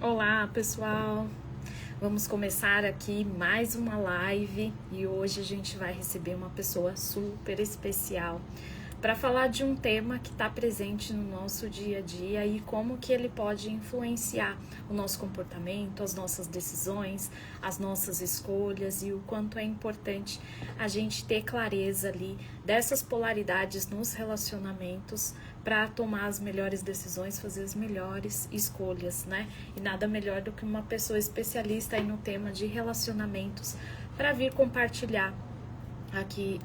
Olá, pessoal! Vamos começar aqui mais uma live e hoje a gente vai receber uma pessoa super especial para falar de um tema que está presente no nosso dia a dia e como que ele pode influenciar o nosso comportamento, as nossas decisões, as nossas escolhas e o quanto é importante a gente ter clareza ali dessas polaridades nos relacionamentos para tomar as melhores decisões, fazer as melhores escolhas, né? E nada melhor do que uma pessoa especialista aí no tema de relacionamentos para vir compartilhar aqui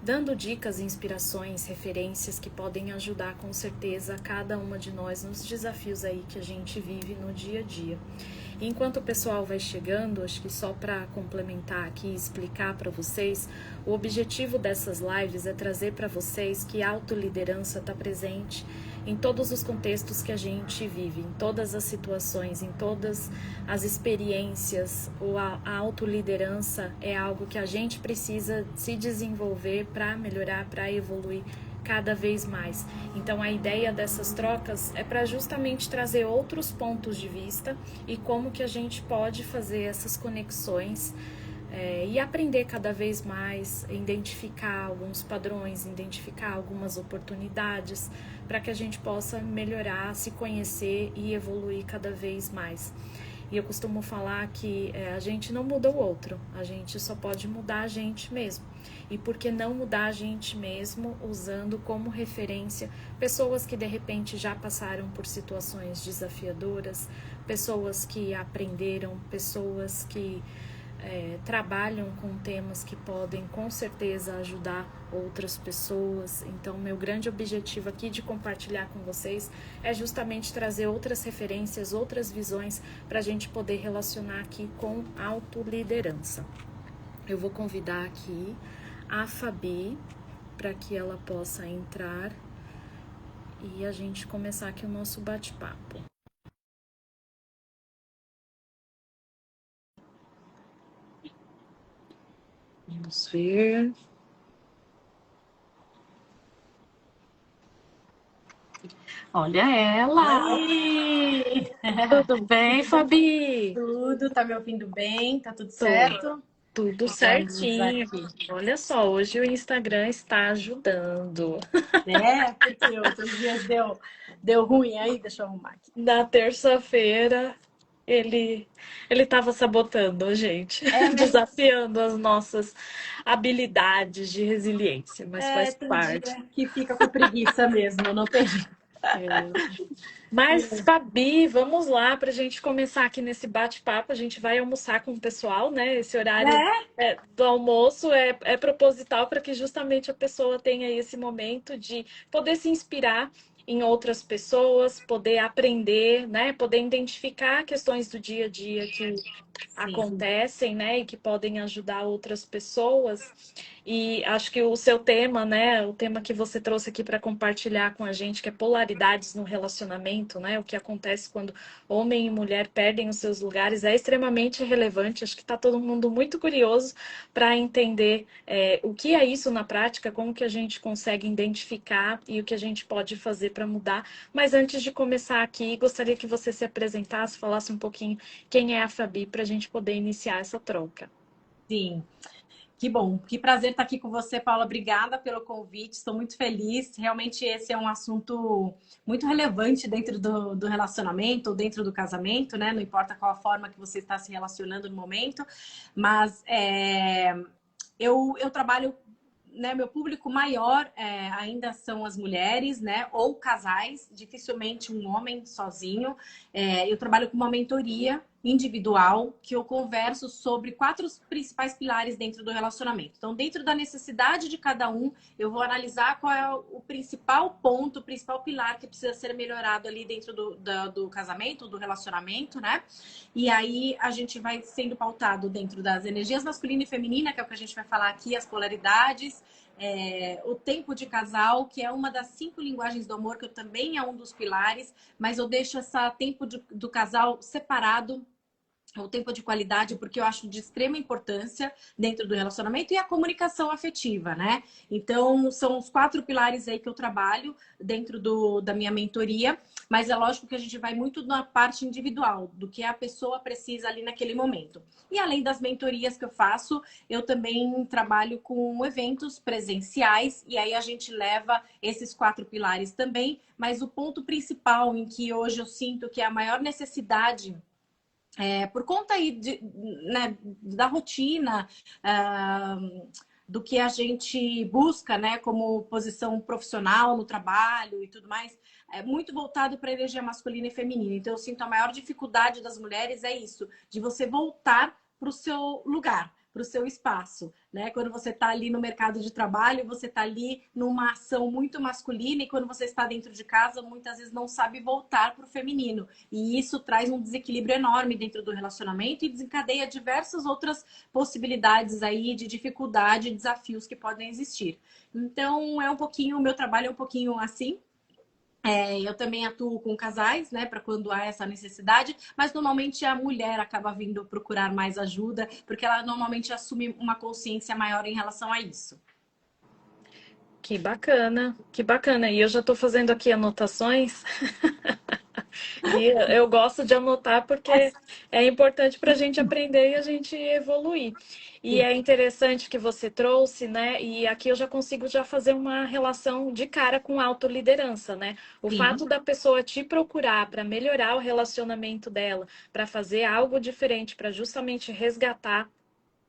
dando dicas, inspirações, referências que podem ajudar com certeza cada uma de nós nos desafios aí que a gente vive no dia a dia. Enquanto o pessoal vai chegando, acho que só para complementar aqui e explicar para vocês, o objetivo dessas lives é trazer para vocês que a autoliderança está presente em todos os contextos que a gente vive, em todas as situações, em todas as experiências. A autoliderança é algo que a gente precisa se desenvolver para melhorar, para evoluir cada vez mais. Então a ideia dessas trocas é para justamente trazer outros pontos de vista e como que a gente pode fazer essas conexões e aprender cada vez mais, identificar alguns padrões, identificar algumas oportunidades para que a gente possa melhorar, se conhecer e evoluir cada vez mais. E eu costumo falar que a gente não muda o outro, a gente só pode mudar a gente mesmo. E por que não mudar a gente mesmo usando como referência pessoas que de repente já passaram por situações desafiadoras, pessoas que aprenderam, pessoas que trabalham com temas que podem com certeza ajudar outras pessoas. Então, meu grande objetivo aqui de compartilhar com vocês é justamente trazer outras referências, outras visões para a gente poder relacionar aqui com autoliderança. Eu vou convidar aqui a Fabi para que ela possa entrar e a gente começar aqui o nosso bate-papo. Vamos ver. Olha ela! Oi! Tudo bem, Fabi? Tudo, tá me ouvindo bem? Tá tudo Tô. certo? Tudo Vamos certinho. aqui. Olha só, hoje o Instagram está ajudando. É, porque outros dias deu ruim aí, deixa eu arrumar aqui. Na terça-feira, ele ele estava sabotando a gente, É, desafiando as nossas habilidades de resiliência, mas faz tem parte. dia que fica com preguiça mesmo, não tem jeito. Mas, Fabi, vamos lá para a gente começar aqui nesse bate-papo. A gente vai almoçar com o pessoal, né? Esse horário É, do almoço é proposital para que justamente a pessoa tenha esse momento de poder se inspirar em outras pessoas, poder aprender, né? Poder identificar questões do dia a dia que sim. acontecem, né? E que podem ajudar outras pessoas. E acho que o seu tema, né, o tema que você trouxe aqui para compartilhar com a gente, que é polaridades no relacionamento, né, o que acontece quando homem e mulher perdem os seus lugares, é extremamente relevante. Acho que está todo mundo muito curioso para entender o que é isso na prática, como que a gente consegue identificar e o que a gente pode fazer para mudar. Mas antes de começar aqui, gostaria que você se apresentasse, falasse um pouquinho quem é a Fabi para a gente poder iniciar essa troca. Sim. Que bom, que prazer estar aqui com você, Paula. Obrigada pelo convite, estou muito feliz. Realmente esse é um assunto muito relevante dentro do relacionamento ou dentro do casamento, né? Não importa qual a forma que você está se relacionando no momento, mas eu trabalho, né? Meu público maior ainda são as mulheres, né? Ou casais, dificilmente um homem sozinho. Eu trabalho com uma mentoria individual que eu converso sobre 4 principais pilares dentro do relacionamento. Então, dentro da necessidade de cada um, eu vou analisar qual é o principal ponto, o principal pilar que precisa ser melhorado ali dentro do casamento, do relacionamento, né? E aí a gente vai sendo pautado dentro das energias masculina e feminina, que é o que a gente vai falar aqui, as polaridades, o tempo de casal, que é uma das 5 linguagens do amor, que eu também é um dos pilares, mas eu deixo esse tempo do casal separado o tempo de qualidade, porque eu acho de extrema importância dentro do relacionamento, e a comunicação afetiva, né? Então, são os 4 pilares aí que eu trabalho dentro da minha mentoria, mas é lógico que a gente vai muito na parte individual, do que a pessoa precisa ali naquele momento. E além das mentorias que eu faço, eu também trabalho com eventos presenciais, e aí a gente leva esses 4 pilares também, mas o ponto principal em que hoje eu sinto que é a maior necessidade por conta aí né, da rotina, ah, do que a gente busca, né, como posição profissional no trabalho e tudo mais, é muito voltado para a energia masculina e feminina. Então, eu sinto a maior dificuldade das mulheres é isso, de você voltar para o seu lugar, para o seu espaço, né? Quando você está ali no mercado de trabalho, você está ali numa ação muito masculina, e quando você está dentro de casa, muitas vezes não sabe voltar para o feminino. E isso traz um desequilíbrio enorme dentro do relacionamento e desencadeia diversas outras possibilidades aí de dificuldade e desafios que podem existir. Então, o meu trabalho é um pouquinho assim. Eu também atuo com casais, né, para quando há essa necessidade, mas normalmente a mulher acaba vindo procurar mais ajuda, porque ela normalmente assume uma consciência maior em relação a isso. Que bacana, que bacana. E eu já estou fazendo aqui anotações. E eu gosto de anotar porque é importante para a gente aprender e a gente evoluir. E Sim, é interessante que você trouxe, né? E aqui eu já consigo já fazer uma relação de cara com autoliderança, né? O sim, fato da pessoa te procurar para melhorar o relacionamento dela, para fazer algo diferente, para justamente resgatar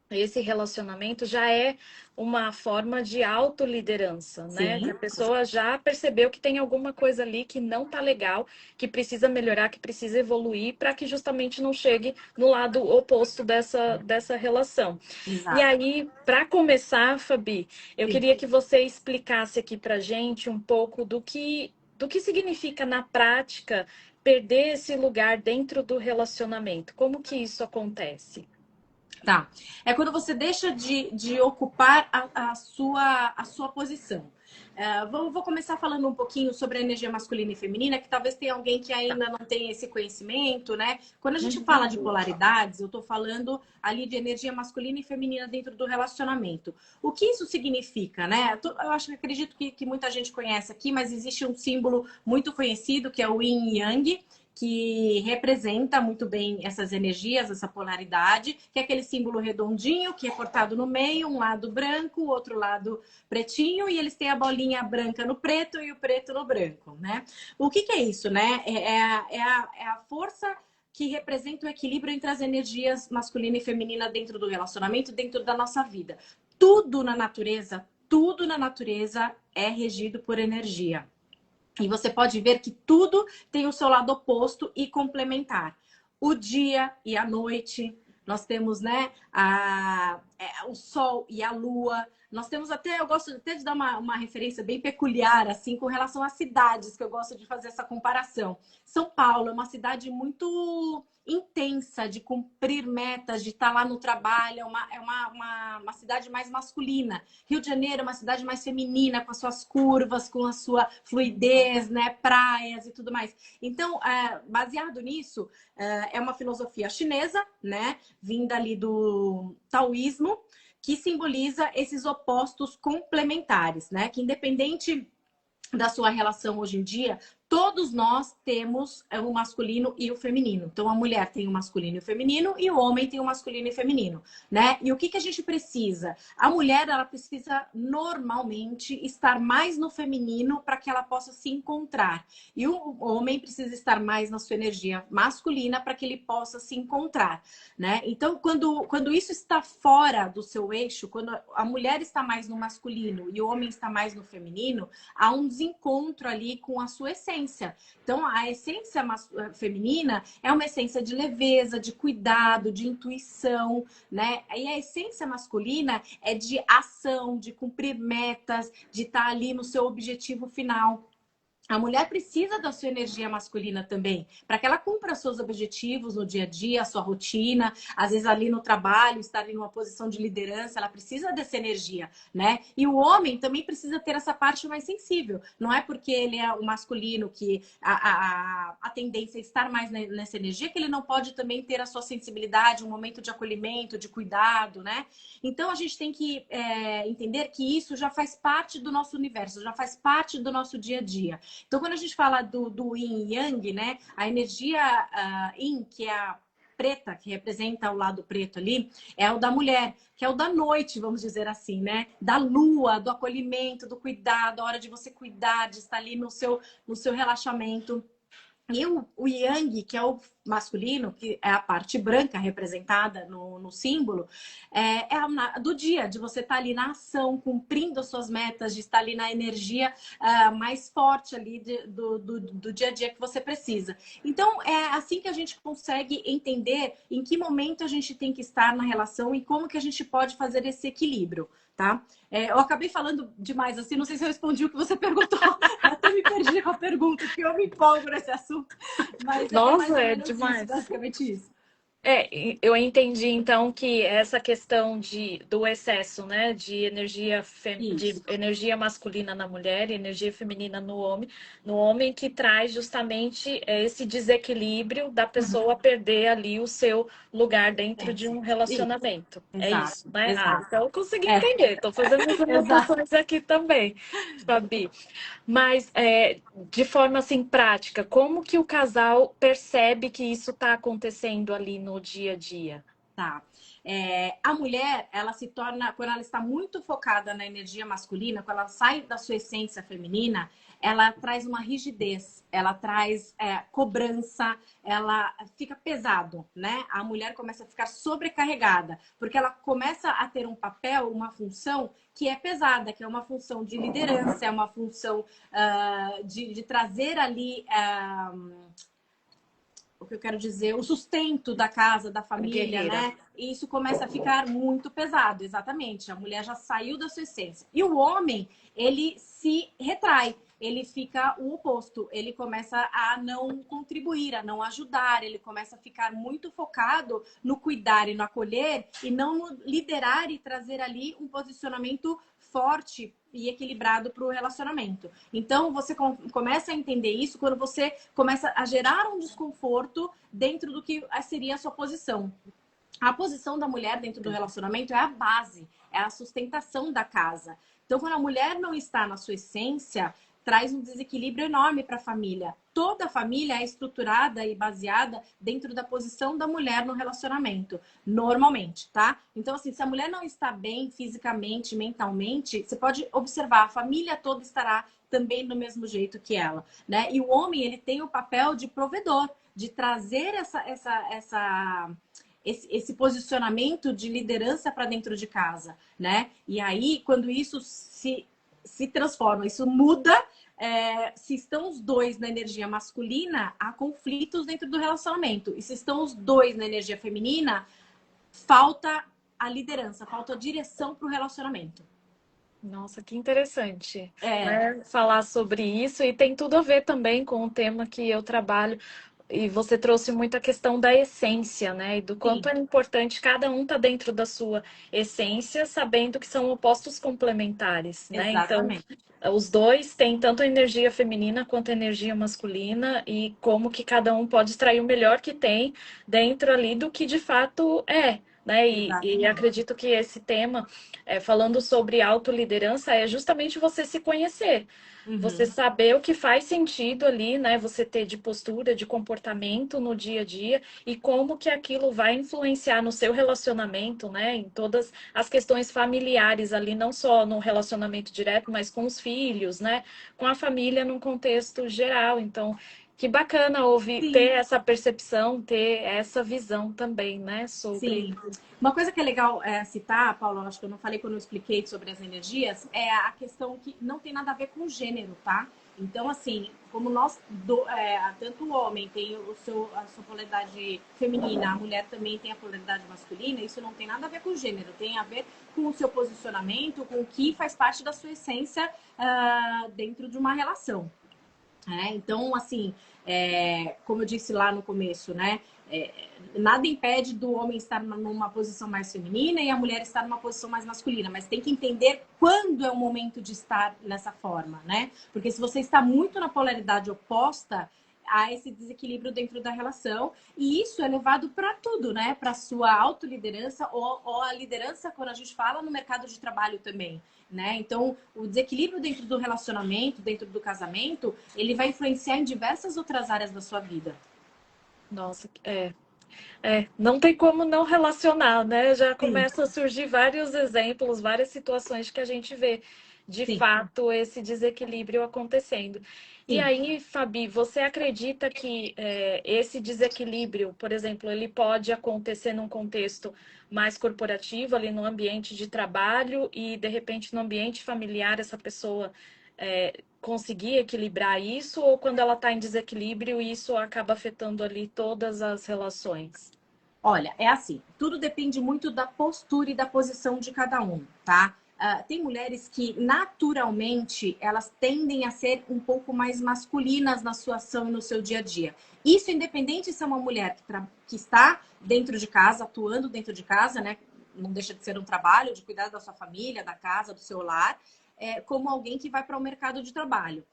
esse relacionamento já é uma forma de autoliderança, né? Que a sim. pessoa já percebeu que tem alguma coisa ali que não tá legal, que precisa melhorar, que precisa evoluir, para que justamente não chegue no lado oposto dessa relação. E Exato. aí, para começar, Fabi, eu Sim. queria que você explicasse aqui para gente um pouco do que significa na prática perder esse lugar dentro do relacionamento. Como que isso acontece? Tá. É quando você deixa de ocupar a sua posição. Vou começar falando um pouquinho sobre a energia masculina e feminina, que talvez tenha alguém que ainda não tenha esse conhecimento, né? Quando a gente fala de polaridades, eu estou falando ali de energia masculina e feminina dentro do relacionamento. O que isso significa, né? Eu acredito que muita gente conhece aqui, mas existe um símbolo muito conhecido que é o Yin e Yang, que representa muito bem essas energias, essa polaridade, que é aquele símbolo redondinho, que é cortado no meio, um lado branco, o outro lado pretinho, e eles têm a bolinha branca no preto e o preto no branco, né? O que é isso, né? É a força que representa o equilíbrio entre as energias masculina e feminina dentro do relacionamento, dentro da nossa vida. Tudo na natureza é regido por energia. E você pode ver que tudo tem o seu lado oposto e complementar. O dia e a noite, nós temos, né, o sol e a lua. Nós temos até, eu gosto até de dar uma referência bem peculiar, assim, com relação às cidades, que eu gosto de fazer essa comparação. São Paulo é uma cidade muito intensa de cumprir metas, de estar lá no trabalho, é uma cidade mais masculina. Rio de Janeiro é uma cidade mais feminina, com as suas curvas, com a sua fluidez, né? Praias e tudo mais. Então, baseado nisso, é uma filosofia chinesa, né? Vinda ali do taoísmo, que simboliza esses opostos complementares, né? Que independente da sua relação hoje em dia, todos nós temos o masculino e o feminino. Então, a mulher tem o masculino e o feminino e o homem tem o masculino e o feminino, né? E o que a gente precisa? A mulher, ela precisa normalmente estar mais no feminino para que ela possa se encontrar. E o homem precisa estar mais na sua energia masculina para que ele possa se encontrar, né? Então, quando isso está fora do seu eixo, quando a mulher está mais no masculino e o homem está mais no feminino, há um desencontro ali com a sua essência. Então, a essência feminina é uma essência de leveza, de cuidado, de intuição, né? E a essência masculina é de ação, de cumprir metas, de estar ali no seu objetivo final. A mulher precisa da sua energia masculina também, para que ela cumpra seus objetivos no dia a dia, a sua rotina, às vezes ali no trabalho, estar em uma posição de liderança, ela precisa dessa energia, né? E o homem também precisa ter essa parte mais sensível. Não é porque ele é o masculino que a tendência é estar mais nessa energia que ele não pode também ter a sua sensibilidade, um momento de acolhimento, de cuidado, né? Então a gente tem que entender que isso já faz parte do nosso universo, já faz parte do nosso dia a dia. Então, quando a gente fala do yin e yang, né? A energia yin, que é a preta, que representa o lado preto ali, é o da mulher, que é o da noite, vamos dizer assim, né? Da lua, do acolhimento, do cuidado, a hora de você cuidar, de estar ali no seu relaxamento. E o yang, que é o masculino, que é a parte branca representada no símbolo, do dia, de você estar ali na ação, cumprindo as suas metas, de estar ali na energia mais forte ali do dia a dia que você precisa. Então, é assim que a gente consegue entender em que momento a gente tem que estar na relação e como que a gente pode fazer esse equilíbrio, tá? Eu acabei falando demais, assim, não sei se eu respondi o que você perguntou. Até me perdi com a pergunta, porque eu me empolgo nesse assunto. Mas é mais Nossa, ou é menos isso, demais. basicamente isso. Eu entendi então que essa questão do excesso, né, de Isso. energia masculina na mulher e energia feminina no homem que traz justamente esse desequilíbrio da Uhum. pessoa perder ali o seu lugar É dentro de isso. um Isso. relacionamento. É Exato. isso, né? Ah, Exato. então eu consegui É. entender. Estou fazendo as Exato. anotações aqui também, Fabi. Mas, de forma assim prática, como que o casal percebe que isso está acontecendo ali no dia a dia? Tá. A mulher, ela se torna, quando ela está muito focada na energia masculina, quando ela sai da sua essência feminina, ela traz uma rigidez, ela traz cobrança, ela fica pesado, né? A mulher começa a ficar sobrecarregada, porque ela começa a ter um papel, uma função que é pesada, que é uma função de liderança, é uma função de trazer ali. O que eu quero dizer, o sustento da casa, da família, Guerreira. né? E isso começa a ficar muito pesado, exatamente. A mulher já saiu da sua essência. E o homem, ele se retrai, ele fica o oposto. Ele começa a não contribuir, a não ajudar, ele começa a ficar muito focado no cuidar e no acolher e não no liderar e trazer ali um posicionamento forte e equilibrado para o relacionamento. Então, você começa a entender isso quando você começa a gerar um desconforto dentro do que seria a sua posição. A posição da mulher dentro do relacionamento é a base, é a sustentação da casa. Então, quando a mulher não está na sua essência, traz um desequilíbrio enorme para a família. Toda a família é estruturada e baseada dentro da posição da mulher no relacionamento, normalmente, tá? Então, assim, se a mulher não está bem fisicamente, mentalmente, você pode observar, a família toda estará também do mesmo jeito que ela, né? E o homem, ele tem o papel de provedor, de trazer esse posicionamento de liderança para dentro de casa, né? E aí, quando isso se transforma, isso muda. Se estão os dois na energia masculina, há conflitos dentro do relacionamento. E se estão os dois na energia feminina, falta a liderança, falta a direção para o relacionamento. Nossa, que interessante, É, né? Falar sobre isso e tem tudo a ver também com o tema que eu trabalho. E você trouxe muito a questão da essência, né? E do quanto sim, é importante cada um tá dentro da sua essência, sabendo que são opostos complementares, né? Então, exatamente. os dois têm tanto a energia feminina quanto a energia masculina e como que cada um pode extrair o melhor que tem dentro ali do que de fato é. Né? E Exatamente. acredito que esse tema, falando sobre autoliderança, é justamente você se conhecer. Você Uhum. saber o que faz sentido ali, né? Você ter de postura, de comportamento no dia a dia e como que aquilo vai influenciar no seu relacionamento, né? Em todas as questões familiares ali, não só no relacionamento direto, mas com os filhos, né? Com a família num contexto geral. Então, que bacana ouvir, ter Sim. essa percepção, ter essa visão também, né? Sobre. Sim. Uma coisa que é legal citar, Paulo, acho que eu não falei quando eu expliquei sobre as energias, é a questão que não tem nada a ver com gênero, tá? Então, assim, como tanto o homem tem a sua polaridade feminina, a mulher também tem a polaridade masculina, isso não tem nada a ver com gênero, tem a ver com o seu posicionamento, com o que faz parte da sua essência dentro de uma relação. Então, assim, como eu disse lá no começo, né? Nada impede do homem estar numa posição mais feminina e a mulher estar numa posição mais masculina, mas tem que entender quando é o momento de estar nessa forma, né? Porque se você está muito na polaridade oposta, há esse desequilíbrio dentro da relação e isso é levado para tudo, né? Para sua autoliderança ou a liderança quando a gente fala no mercado de trabalho também, né? Então, o desequilíbrio dentro do relacionamento, dentro do casamento, ele vai influenciar em diversas outras áreas da sua vida. Nossa, não tem como não relacionar, né? Já Sim, começa a surgir vários exemplos, várias situações que a gente vê de sim, fato esse desequilíbrio acontecendo. E sim. aí, Fabi, você acredita que esse desequilíbrio, por exemplo, ele pode acontecer num contexto mais corporativo, ali no ambiente de trabalho, e de repente no ambiente familiar essa pessoa conseguir equilibrar isso, ou quando ela está em desequilíbrio, isso acaba afetando ali todas as relações? Olha, é assim, tudo depende muito da postura e da posição de cada um, tá? Tem mulheres que naturalmente elas tendem a ser um pouco mais masculinas na sua ação e no seu dia a dia. Isso independente se é uma mulher que está dentro de casa, atuando dentro de casa, né? Não deixa de ser um trabalho de cuidar da sua família, da casa, do seu lar, como alguém que vai para o mercado de trabalho.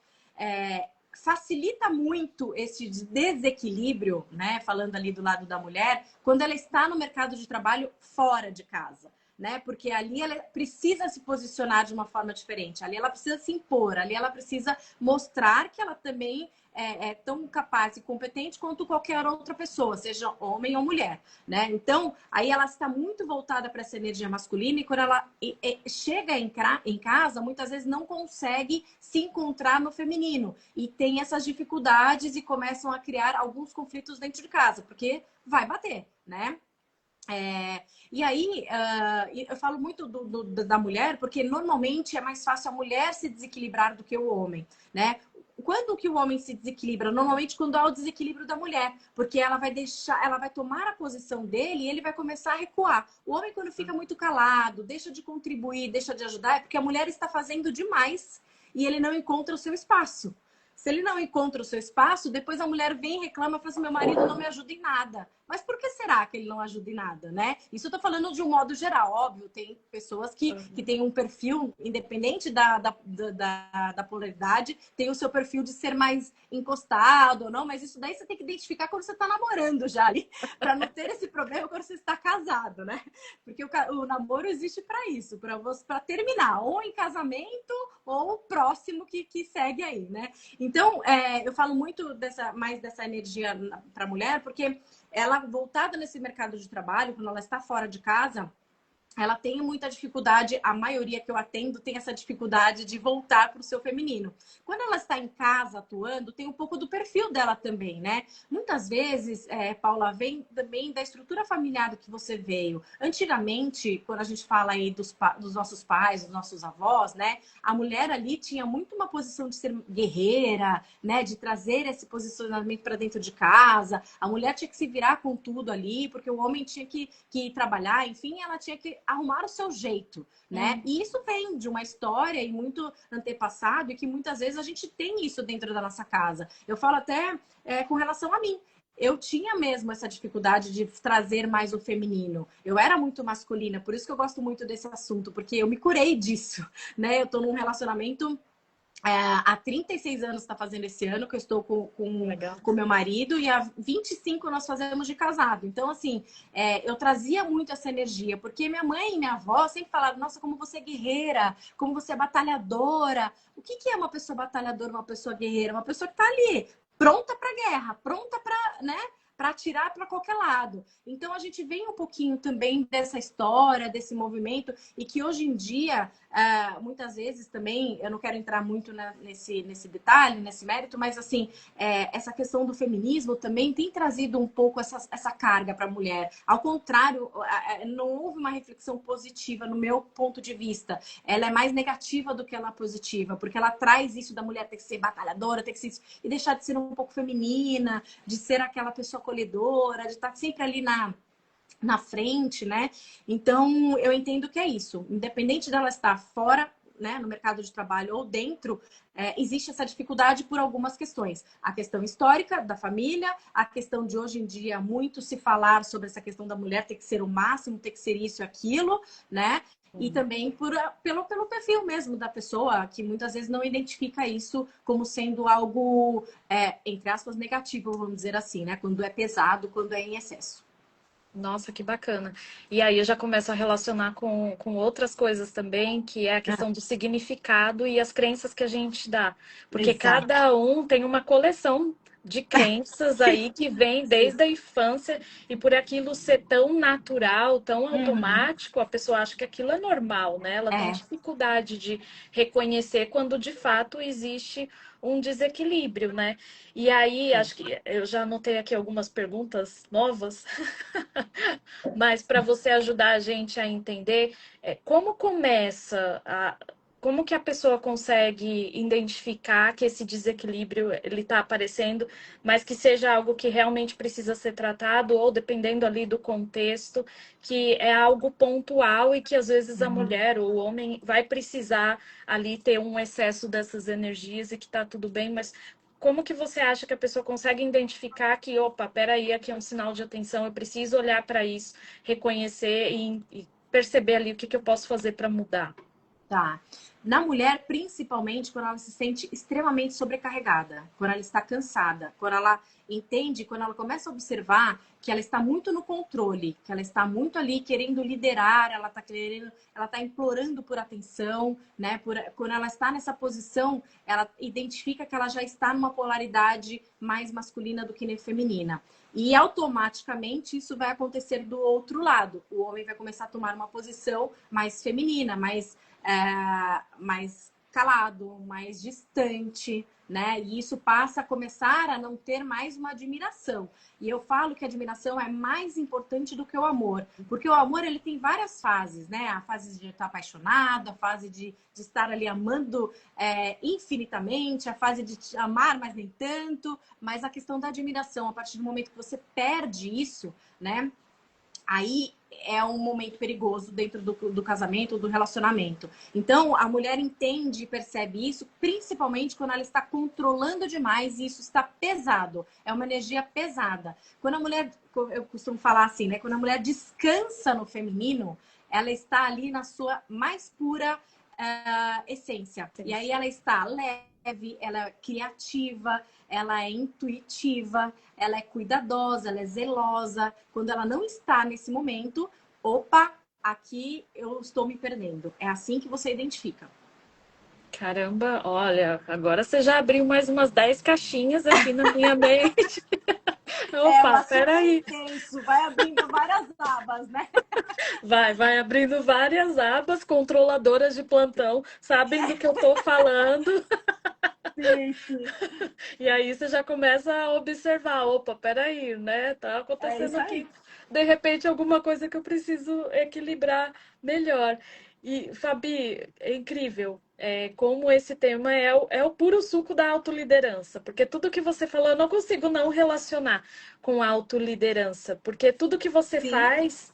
Facilita muito esse desequilíbrio, né? Falando ali do lado da mulher, quando ela está no mercado de trabalho fora de casa, né? Porque ali ela precisa se posicionar de uma forma diferente, ali ela precisa se impor, ali ela precisa mostrar que ela também é tão capaz e competente quanto qualquer outra pessoa, seja homem ou mulher, né? Então, aí ela está muito voltada para essa energia masculina e quando ela chega em casa, muitas vezes não consegue se encontrar no feminino e tem essas dificuldades e começam a criar alguns conflitos dentro de casa, porque vai bater, né? E aí, eu falo muito da mulher, porque normalmente é mais fácil a mulher se desequilibrar do que o homem, né? Quando que o homem se desequilibra? Normalmente quando há o desequilíbrio da mulher, porque ela vai tomar a posição dele e ele vai começar a recuar. O homem, quando fica muito calado, deixa de contribuir, deixa de ajudar, é porque a mulher está fazendo demais e ele não encontra o seu espaço. Se ele não encontra o seu espaço, depois a mulher vem e reclama, fala assim, meu marido não me ajuda em nada. Mas por que será que ele não ajuda em nada, né? Isso eu tô falando de um modo geral, óbvio. Tem pessoas que têm um perfil, independente da polaridade, tem o seu perfil de ser mais encostado ou não, mas isso daí você tem que identificar quando você tá namorando já ali, para não ter esse problema quando você está casado, né? Porque o namoro existe para isso, para terminar, ou em casamento ou próximo que segue aí, né? Então, eu falo muito mais dessa energia para a mulher, porque ela, voltada nesse mercado de trabalho, quando ela está fora de casa, ela tem muita dificuldade, a maioria que eu atendo tem essa dificuldade de voltar para o seu feminino. Quando ela está em casa atuando, tem um pouco do perfil dela também, né? Muitas vezes, Paula, vem também da estrutura familiar que você veio. Antigamente, quando a gente fala aí dos nossos pais, dos nossos avós, né? A mulher ali tinha muito uma posição de ser guerreira, né? De trazer esse posicionamento para dentro de casa. A mulher tinha que se virar com tudo ali, porque o homem tinha que trabalhar, enfim, ela tinha que arrumar o seu jeito, né? E isso vem de uma história e muito antepassado e que muitas vezes a gente tem isso dentro da nossa casa. Eu falo até com relação a mim. Eu tinha mesmo essa dificuldade de trazer mais o feminino. Eu era muito masculina, por isso que eu gosto muito desse assunto, porque eu me curei disso, né? Eu tô num relacionamento há 36 anos está fazendo esse ano que eu estou com meu marido e há 25 nós fazemos de casado. Então, assim, eu trazia muito essa energia, porque minha mãe e minha avó sempre falaram, nossa, como você é guerreira, como você é batalhadora. O que é uma pessoa batalhadora, uma pessoa guerreira? Uma pessoa que está ali, pronta para guerra, pronta para, né? Para atirar para qualquer lado. Então a gente vem um pouquinho também dessa história, desse movimento, e que hoje em dia, muitas vezes também, eu não quero entrar muito nesse detalhe, nesse mérito, mas assim, essa questão do feminismo também tem trazido um pouco essa carga para a mulher. Ao contrário, não houve uma reflexão positiva no meu ponto de vista. Ela é mais negativa do que ela é positiva, porque ela traz isso da mulher ter que ser batalhadora, ter que ser isso, e deixar de ser um pouco feminina, de ser aquela pessoa acolhedora, de estar sempre ali na frente, né? Então, eu entendo que é isso. Independente dela estar fora né, no mercado de trabalho ou dentro, existe essa dificuldade por algumas questões. A questão histórica da família, a questão de hoje em dia muito se falar sobre essa questão da mulher ter que ser o máximo, ter que ser isso e aquilo, né? E também pelo perfil mesmo da pessoa, que muitas vezes não identifica isso como sendo algo, entre aspas, negativo, vamos dizer assim, né? Quando é pesado, quando é em excesso. Nossa, que bacana. E aí eu já começo a relacionar com outras coisas também, que é a Ah, questão do significado e as crenças que a gente dá. Porque exato. cada um tem uma coleção de crenças aí que vem Sim. desde a infância, e por aquilo ser tão natural, tão Uhum. automático, a pessoa acha que aquilo é normal, né? Ela tem É, dificuldade de reconhecer quando de fato existe um desequilíbrio, né? E aí, sim. acho que eu já anotei aqui algumas perguntas novas. Mas para você ajudar a gente a entender como começa como que a pessoa consegue identificar que esse desequilíbrio ele está aparecendo, mas que seja algo que realmente precisa ser tratado, ou dependendo ali do contexto, que é algo pontual e que às vezes a Uhum. mulher ou o homem vai precisar ali ter um excesso dessas energias e que está tudo bem, mas como que você acha que a pessoa consegue identificar que, opa, peraí, aqui é um sinal de atenção, eu preciso olhar para isso, reconhecer e perceber ali o que eu posso fazer para mudar? Tá. Na mulher, principalmente quando ela se sente extremamente sobrecarregada, quando ela está cansada, quando ela entende, quando ela começa a observar que ela está muito no controle, que ela está muito ali querendo liderar, ela está querendo, ela está implorando por atenção, né? Quando ela está nessa posição, ela identifica que ela já está numa polaridade mais masculina do que feminina. E automaticamente isso vai acontecer do outro lado. O homem vai começar a tomar uma posição mais feminina, mais calado, mais distante, né? E isso passa a começar a não ter mais uma admiração. E eu falo que a admiração é mais importante do que o amor, porque o amor ele tem várias fases, né? A fase de estar apaixonado, a fase de estar ali amando infinitamente, a fase de te amar, mas nem tanto. Mas a questão da admiração, a partir do momento que você perde isso, né? Aí é um momento perigoso dentro do casamento, do relacionamento. Então, a mulher entende e percebe isso, principalmente quando ela está controlando demais e isso está pesado. É uma energia pesada. Quando a mulher, eu costumo falar assim, né? Quando a mulher descansa no feminino, ela está ali na sua mais pura essência. E aí ela está leve, ela é criativa, ela é intuitiva, ela é cuidadosa, ela é zelosa. Quando ela não está nesse momento, opa, aqui eu estou me perdendo. É assim que você identifica. Caramba, olha, agora você já abriu mais umas 10 caixinhas aqui na minha mente. É Opa, um assunto peraí. intenso, vai abrindo várias abas, né? Vai abrindo várias abas, controladoras de plantão, sabem do que eu tô falando. Sim, sim. E aí você já começa a observar, opa, peraí, né? Tá É acontecendo isso aqui, aí. de repente, alguma coisa que eu preciso equilibrar melhor. E, Fabi, é incrível como esse tema é o puro suco da autoliderança, porque tudo que você falou, eu não consigo não relacionar com a autoliderança, porque tudo que você Sim, faz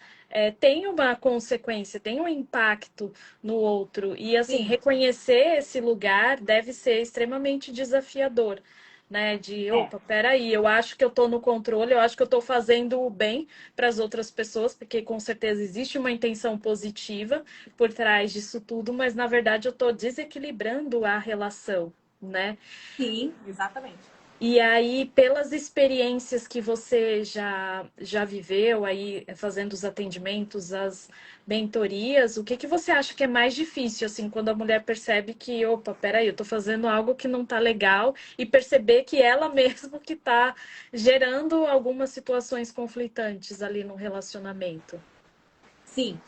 tem uma consequência, tem um impacto no outro. E, assim, sim. reconhecer esse lugar deve ser extremamente desafiador, né? De, É. opa, peraí, eu acho que eu tô no controle, eu acho que eu tô fazendo o bem para as outras pessoas, porque com certeza existe uma intenção positiva por trás disso tudo, mas na verdade eu tô desequilibrando a relação, né? Sim, exatamente. E aí, pelas experiências que você já viveu aí fazendo os atendimentos, as mentorias, o que que você acha que é mais difícil, assim, quando a mulher percebe que, opa, peraí, eu tô fazendo algo que não tá legal e perceber que ela mesma que tá gerando algumas situações conflitantes ali no relacionamento? Sim,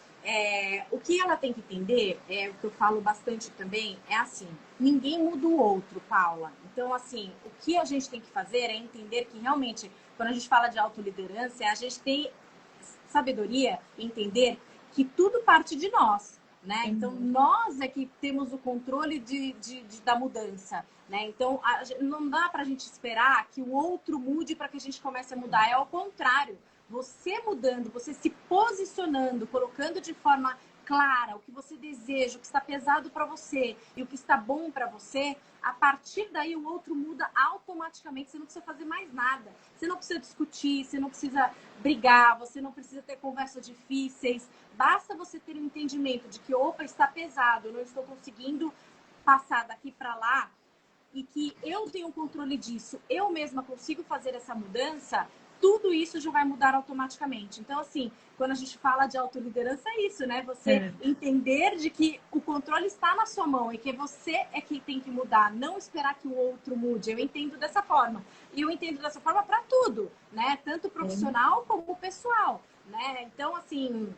o que ela tem que entender, o que eu falo bastante também, é assim, ninguém muda o outro, Paula. Então, assim, o que a gente tem que fazer é entender que realmente, quando a gente fala de autoliderança, a gente tem sabedoria, entender que tudo parte de nós, né? Então, Uhum. nós é que temos o controle da mudança, né? Então, não dá pra gente esperar que o outro mude para que a gente comece a mudar, é ao contrário. Você mudando, você se posicionando, colocando de forma clara, o que você deseja, o que está pesado para você e o que está bom para você, a partir daí o outro muda automaticamente. Você não precisa fazer mais nada. Você não precisa discutir, você não precisa brigar, você não precisa ter conversas difíceis. Basta você ter um entendimento de que, opa, está pesado, eu não estou conseguindo passar daqui para lá, e que eu tenho controle disso, eu mesma consigo fazer essa mudança, tudo isso já vai mudar automaticamente. Então, assim, quando a gente fala de autoliderança, é isso, né? Você entender de que o controle está na sua mão e que você é quem tem que mudar, não esperar que o outro mude. Eu entendo dessa forma. E eu entendo dessa forma para tudo, né? Tanto profissional como pessoal, né? Então, assim,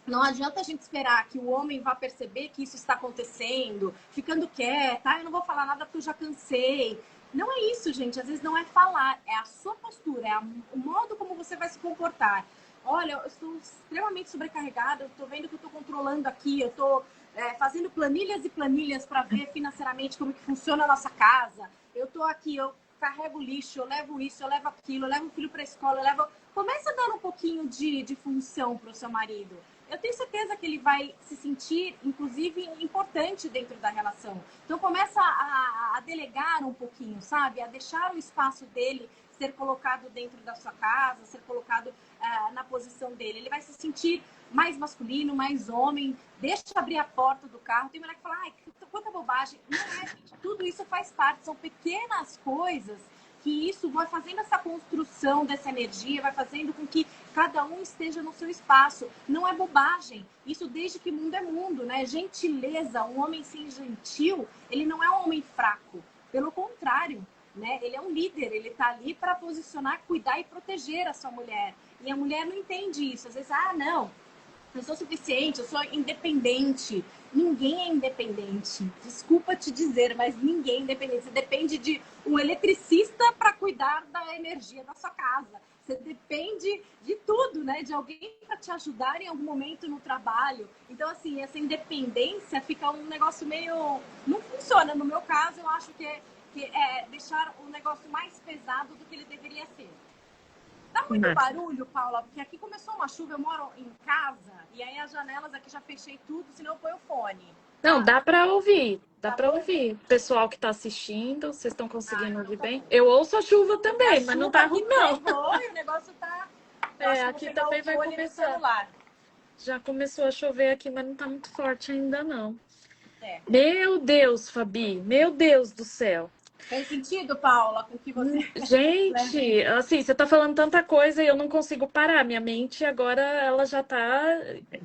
não adianta a gente esperar que o homem vá perceber que isso está acontecendo, ficando quieta, eu não vou falar nada porque eu já cansei. Não é isso, gente. Às vezes não é falar, é a sua postura, é o modo como você vai se comportar. Olha, eu estou extremamente sobrecarregada, eu estou vendo que eu estou controlando aqui, eu estou fazendo planilhas e planilhas para ver financeiramente como que funciona a nossa casa. Eu estou aqui, eu carrego lixo, eu levo isso, eu levo aquilo, eu levo o filho para a escola, eu levo... Começa a dar um pouquinho de função para o seu marido. Eu tenho certeza que ele vai se sentir, inclusive, importante dentro da relação. Então, começa a delegar um pouquinho, sabe? A deixar o espaço dele ser colocado dentro da sua casa, ser colocado na posição dele. Ele vai se sentir mais masculino, mais homem. Deixa eu abrir a porta do carro. Tem mulher que fala, ai, quanta bobagem. Não é, gente. Tudo isso faz parte. São pequenas coisas que isso vai fazendo essa construção dessa energia, vai fazendo com que cada um esteja no seu espaço. Não é bobagem. Isso desde que mundo é mundo, né? Gentileza, um homem sem gentil, ele não é um homem fraco. Pelo contrário, né? Ele é um líder, ele tá ali para posicionar, cuidar e proteger a sua mulher. E a mulher não entende isso. Às vezes, não, eu sou suficiente, eu sou independente. Ninguém é independente. Desculpa te dizer, mas ninguém é independente. Você depende de um eletricista para cuidar da energia da sua casa. Você depende de tudo, né? De alguém para te ajudar em algum momento no trabalho. Então, assim, essa independência fica um negócio meio... Não funciona. No meu caso, eu acho que é deixar o negócio mais pesado do que ele deveria ser. Dá muito barulho, Paula, porque aqui começou uma chuva, eu moro em casa, e aí as janelas aqui já fechei tudo, senão eu ponho o fone. Não, dá para ouvir. Dá para ouvir. O pessoal que está assistindo, vocês estão conseguindo ouvir bem? Eu ouço a chuva também, mas não tá ruim, não. Pegou, e o negócio tá... Aqui também vai começar. Já começou a chover aqui, mas não tá muito forte ainda, não. Meu Deus, Fabi, meu Deus do céu. Fez sentido, Paula, com o que você... Gente, assim, você tá falando tanta coisa e eu não consigo parar. Minha mente agora, ela já tá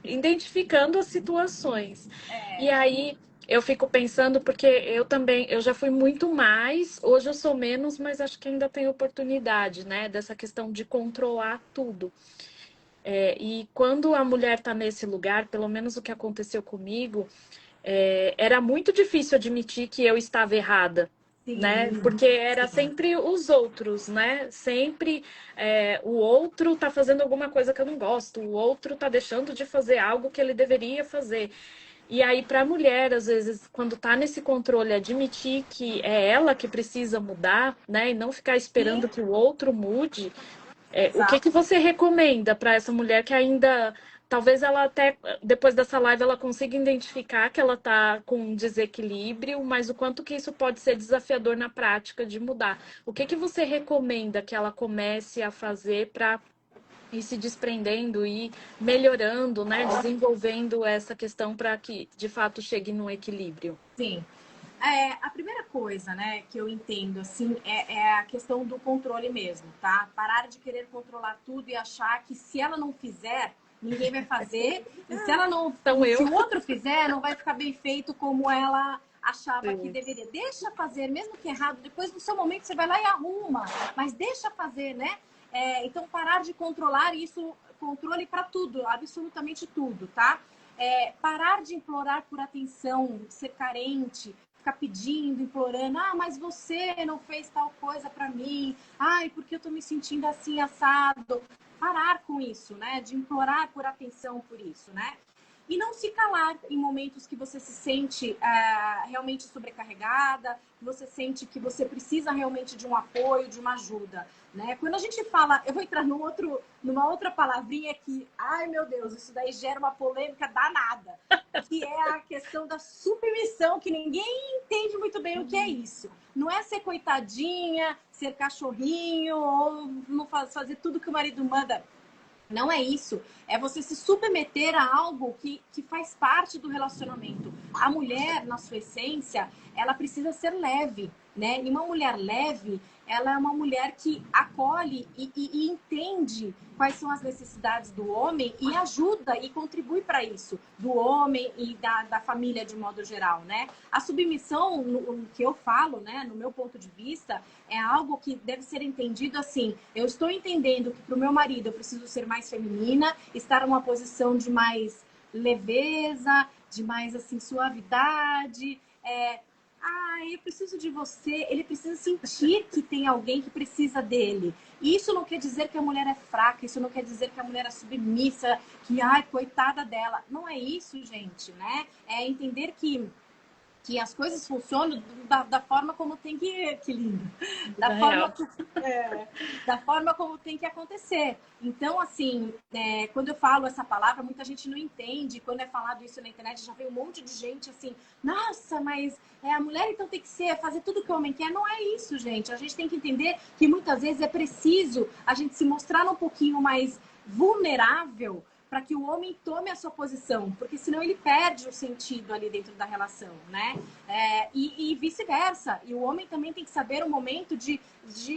identificando as situações. E aí, eu fico pensando, porque eu também, eu já fui muito mais, hoje eu sou menos, mas acho que ainda tem oportunidade, né? Dessa questão de controlar tudo. E quando a mulher tá nesse lugar, pelo menos o que aconteceu comigo, era muito difícil admitir que eu estava errada. Sim, né? Porque era sempre os outros, né? Sempre o outro tá fazendo alguma coisa que eu não gosto, o outro tá deixando de fazer algo que ele deveria fazer. E aí, para a mulher, às vezes, quando tá nesse controle, admitir que é ela que precisa mudar, né? E não ficar esperando que o outro mude. O que você recomenda para essa mulher que ainda, talvez ela até, depois dessa live, ela consiga identificar que ela está com um desequilíbrio, mas o quanto que isso pode ser desafiador na prática de mudar? O que você recomenda que ela comece a fazer para ir se desprendendo e melhorando, né? Desenvolvendo essa questão para que, de fato, chegue num equilíbrio? Sim. A primeira coisa, né, que eu entendo, assim, é a questão do controle mesmo, tá? Parar de querer controlar tudo e achar que se ela não fizer, ninguém vai fazer. E se ela não, se o outro fizer, não vai ficar bem feito como ela achava que deveria. Deixa fazer, mesmo que errado. Depois, no seu momento, você vai lá e arruma. Mas deixa fazer, né? Então, parar de controlar isso, controle para tudo, absolutamente tudo, tá? Parar de implorar por atenção, ser carente, ficar pedindo, implorando, mas você não fez tal coisa para mim, porque eu tô me sentindo assim, assado. Parar com isso, né? De implorar por atenção por isso, né? E não se calar em momentos que você se sente realmente sobrecarregada, que você sente que você precisa realmente de um apoio, de uma ajuda, né? Quando a gente fala, eu vou entrar numa outra palavrinha que, ai meu Deus, isso daí gera uma polêmica danada, que é a questão da submissão, que ninguém entende muito bem o que é isso. Não é ser coitadinha, ser cachorrinho ou não fazer tudo que o marido manda. Não é isso. É você se submeter a algo que faz parte do relacionamento. A mulher, na sua essência, ela precisa ser leve, né? E uma mulher leve, ela é uma mulher que acolhe e entende quais são as necessidades do homem e ajuda e contribui para isso, do homem e da família de modo geral, né? A submissão, no que eu falo, né, no meu ponto de vista, é algo que deve ser entendido assim. Eu estou entendendo que para o meu marido eu preciso ser mais feminina, estar numa posição de mais leveza, de mais assim suavidade. Eu preciso de você. Ele precisa sentir que tem alguém que precisa dele. E isso não quer dizer que a mulher é fraca, isso não quer dizer que a mulher é submissa, que, ai, coitada dela. Não é isso, gente, né? É entender que as coisas funcionam da forma como tem que lindo, da forma como tem que acontecer. Então, assim, quando eu falo essa palavra, muita gente não entende. Quando é falado isso na internet, já vem um monte de gente assim, nossa, mas a mulher então tem que fazer tudo que o homem quer. Não é isso, gente. A gente tem que entender que muitas vezes é preciso a gente se mostrar um pouquinho mais vulnerável para que o homem tome a sua posição, porque senão ele perde o sentido ali dentro da relação, né? E vice-versa. E o homem também tem que saber o momento de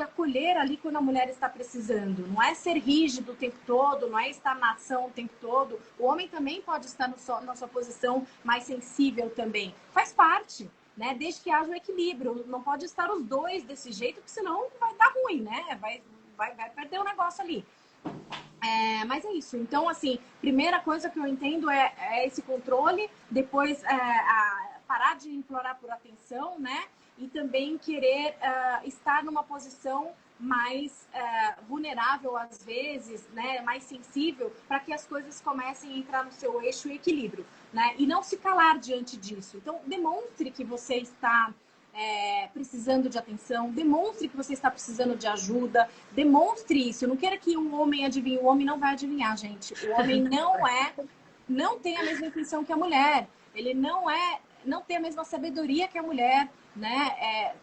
acolher ali quando a mulher está precisando. Não é ser rígido o tempo todo, não é estar na ação o tempo todo. O homem também pode estar na sua posição mais sensível também. Faz parte, né? Desde que haja um equilíbrio. Não pode estar os dois desse jeito, porque senão vai dar ruim, né? Vai perder o negócio ali. Mas é isso. Então, assim, primeira coisa que eu entendo é esse controle, depois parar de implorar por atenção, né? E também querer estar numa posição mais vulnerável às vezes, né? Mais sensível, para que as coisas comecem a entrar no seu eixo e equilíbrio, né? E não se calar diante disso. Então, demonstre que você está precisando de atenção, demonstre que você está precisando de ajuda, demonstre isso. Não queira que um homem adivinhe, o homem não vai adivinhar, gente. O homem não tem a mesma intuição que a mulher. Ele não tem a mesma sabedoria que a mulher, né?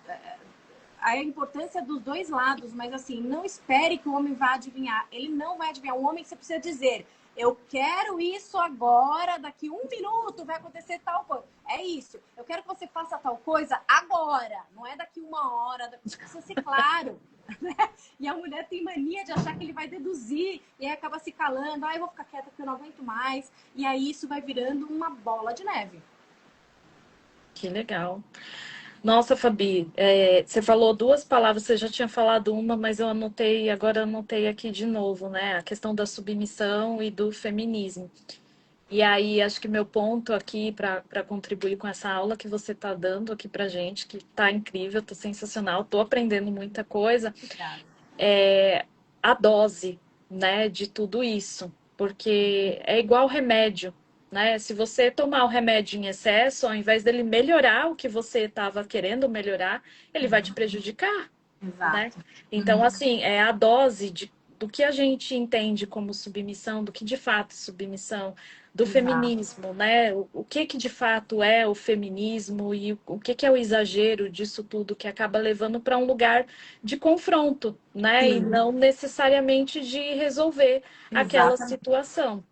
A importância dos dois lados, mas assim, não espere que o homem vá adivinhar. Ele não vai adivinhar. O homem você precisa dizer: eu quero isso agora, daqui 1 minuto vai acontecer tal coisa. É isso. Eu quero que você faça tal coisa agora, não é daqui 1 hora. Precisa ser claro. Né? E a mulher tem mania de achar que ele vai deduzir e aí acaba se calando. Eu vou ficar quieta porque eu não aguento mais. E aí isso vai virando uma bola de neve. Que legal. Nossa, Fabi, você falou 2 palavras, você já tinha falado uma, mas agora eu anotei aqui de novo, né? A questão da submissão e do feminismo. E aí, acho que meu ponto aqui para contribuir com essa aula que você está dando aqui para gente, que está incrível, está sensacional, estou aprendendo muita coisa, Obrigada. é a dose, né, de tudo isso. Porque é igual remédio, né? Se você tomar o remédio em excesso, ao invés dele melhorar o que você estava querendo melhorar, ele vai te prejudicar, né? Exato. Então, assim, é a dose do que a gente entende como submissão, do que de fato é submissão, do Exato. feminismo, né? O que de fato é o feminismo e o que é o exagero disso tudo que acaba levando para um lugar de confronto, né? E Sim, não necessariamente de resolver aquela exatamente. situação.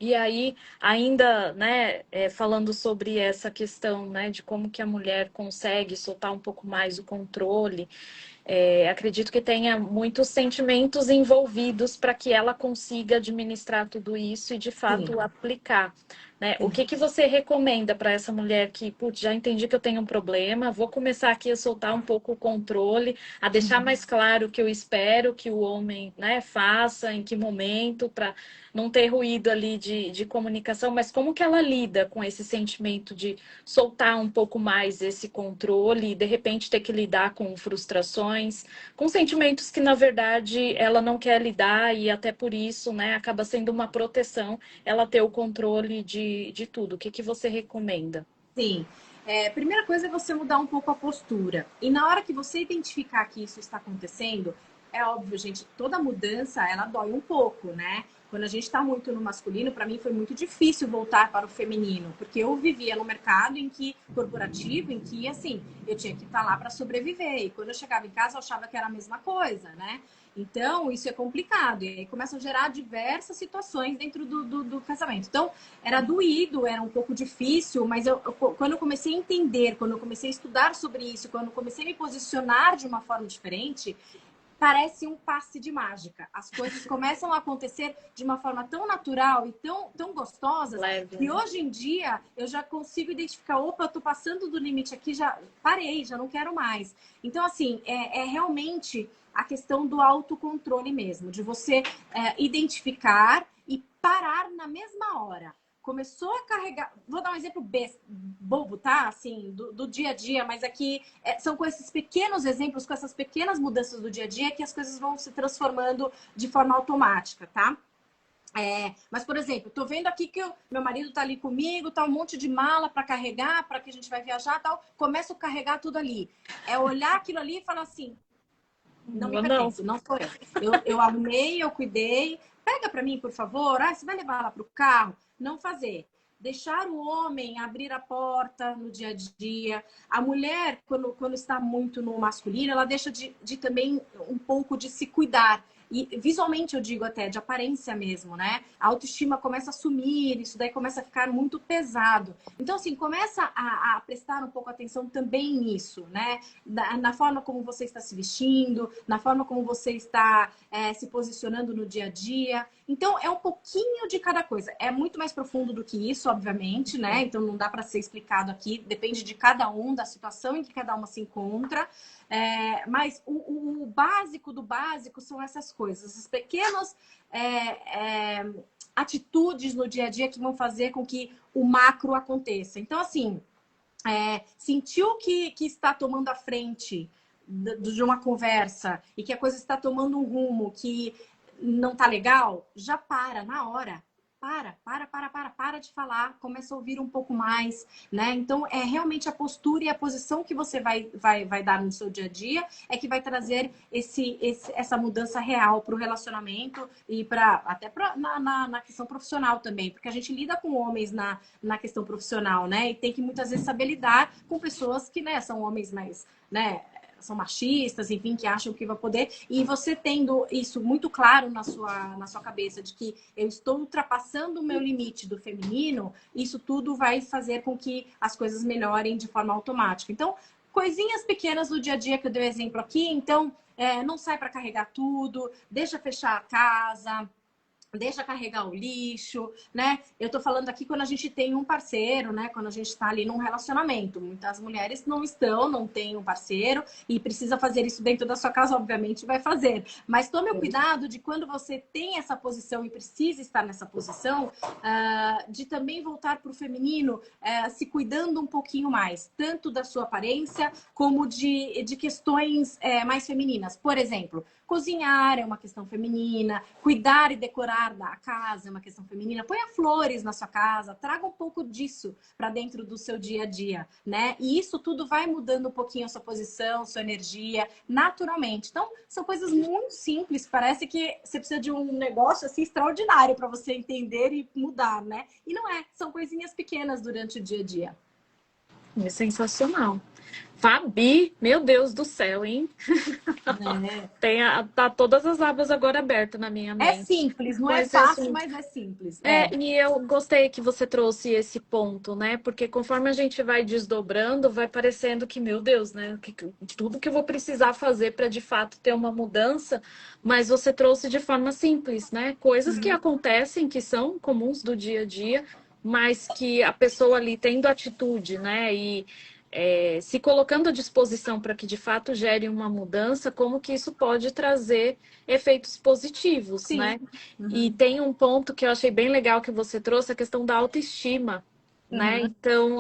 E aí, ainda, né, falando sobre essa questão, né, de como que a mulher consegue soltar um pouco mais o controle, acredito que tenha muitos sentimentos envolvidos para que ela consiga administrar tudo isso e, de Sim, fato, aplicar. Né? O sim. que você recomenda para essa mulher que, putz, já entendi que eu tenho um problema, vou começar aqui a soltar um pouco o controle, a deixar mais claro o que eu espero que o homem, né, faça, em que momento, para não ter ruído ali de comunicação, mas como que ela lida com esse sentimento de soltar um pouco mais esse controle e, de repente, ter que lidar com frustrações, com sentimentos que, na verdade, ela não quer lidar e até por isso, né, acaba sendo uma proteção ela ter o controle de de tudo? O que que você recomenda? Sim. Primeira coisa é você mudar um pouco a postura. E na hora que você identificar que isso está acontecendo, é óbvio, gente, toda mudança, ela dói um pouco, né? Quando a gente está muito no masculino, para mim foi muito difícil voltar para o feminino, porque eu vivia no mercado corporativo, em que, assim, eu tinha que estar lá para sobreviver. E quando eu chegava em casa, eu achava que era a mesma coisa, né? Então, isso é complicado. E aí começam a gerar diversas situações dentro do casamento. Então, era doído, era um pouco difícil, mas quando eu comecei a entender, quando eu comecei a estudar sobre isso, quando eu comecei a me posicionar de uma forma diferente, parece um passe de mágica. As coisas começam a acontecer de uma forma tão natural e tão gostosas, Leve, que né? hoje em dia eu já consigo identificar, opa, eu tô passando do limite aqui, já parei, já não quero mais. Então, assim, é realmente a questão do autocontrole mesmo, de você identificar e parar na mesma hora. Começou a carregar. Vou dar um exemplo bobo, tá? Assim, do dia a dia, mas aqui são com esses pequenos exemplos, com essas pequenas mudanças do dia a dia, que as coisas vão se transformando de forma automática, tá? Mas, por exemplo, tô vendo aqui que meu marido tá ali comigo, tá um monte de mala para carregar, para que a gente vai viajar, tal. Começo a carregar tudo ali. É olhar aquilo ali e falar assim: não me Não. pertence, não sou eu arrumei, eu cuidei. Pega para mim, por favor. Você vai levar ela para o carro? Não fazer. Deixar o homem abrir a porta no dia a dia. A mulher, quando está muito no masculino, ela deixa de também um pouco de se cuidar. E visualmente eu digo até, de aparência mesmo, né? A autoestima começa a sumir, isso daí começa a ficar muito pesado. Então, assim, começa a prestar um pouco atenção também nisso, né? Na forma como você está se vestindo, na forma como você está se posicionando no dia a dia. Então, é um pouquinho de cada coisa. É muito mais profundo do que isso, obviamente, né? Então, não dá para ser explicado aqui. Depende de cada um, da situação em que cada uma se encontra. Mas o básico do básico são essas coisas. Essas pequenas atitudes no dia a dia que vão fazer com que o macro aconteça. Então, assim, sentiu que está tomando a frente de uma conversa e que a coisa está tomando um rumo que não tá legal, já para na hora. Para de falar, começa a ouvir um pouco mais, né? Então, é realmente a postura e a posição que você vai dar no seu dia a dia é que vai trazer essa mudança real para o relacionamento e na questão profissional também, porque a gente lida com homens na questão profissional, né? E tem que muitas vezes saber lidar com pessoas que, né, são homens mais, né, são machistas, enfim, que acham que vai poder. E você tendo isso muito claro na sua cabeça, de que eu estou ultrapassando o meu limite do feminino, isso tudo vai fazer com que as coisas melhorem de forma automática. Então, coisinhas pequenas do dia a dia que eu dei exemplo aqui. Então, não sai para carregar tudo, deixa fechar a casa, deixa carregar o lixo, né? Eu tô falando aqui quando a gente tem um parceiro, né? Quando a gente tá ali num relacionamento. Muitas mulheres não têm um parceiro e precisa fazer isso dentro da sua casa, obviamente vai fazer. Mas tome o cuidado de quando você tem essa posição e precisa estar nessa posição, de também voltar pro feminino, se cuidando um pouquinho mais, tanto da sua aparência como de questões mais femininas. Por exemplo, cozinhar é uma questão feminina, cuidar e decorar a casa é uma questão feminina. Ponha flores na sua casa, traga um pouco disso para dentro do seu dia a dia, né? E isso tudo vai mudando um pouquinho a sua posição, sua energia, naturalmente. Então, são coisas muito simples, parece que você precisa de um negócio assim extraordinário para você entender e mudar, né? E não é, são coisinhas pequenas durante o dia a dia. É sensacional. Fabi, meu Deus do céu, hein? Tá todas as abas agora abertas na minha É mente. simples, não é Mas fácil, assim, mas é simples. e eu gostei que você trouxe esse ponto, né? Porque conforme a gente vai desdobrando, vai parecendo que, meu Deus, né? Tudo que eu vou precisar fazer para de fato ter uma mudança, mas você trouxe de forma simples, né? Coisas que acontecem, que são comuns do dia a dia, mas que a pessoa ali tendo atitude, né? E se colocando à disposição para que de fato gere uma mudança, como que isso pode trazer efeitos positivos, Sim. né? E tem um ponto que eu achei bem legal que você trouxe, a questão da autoestima, né? Então,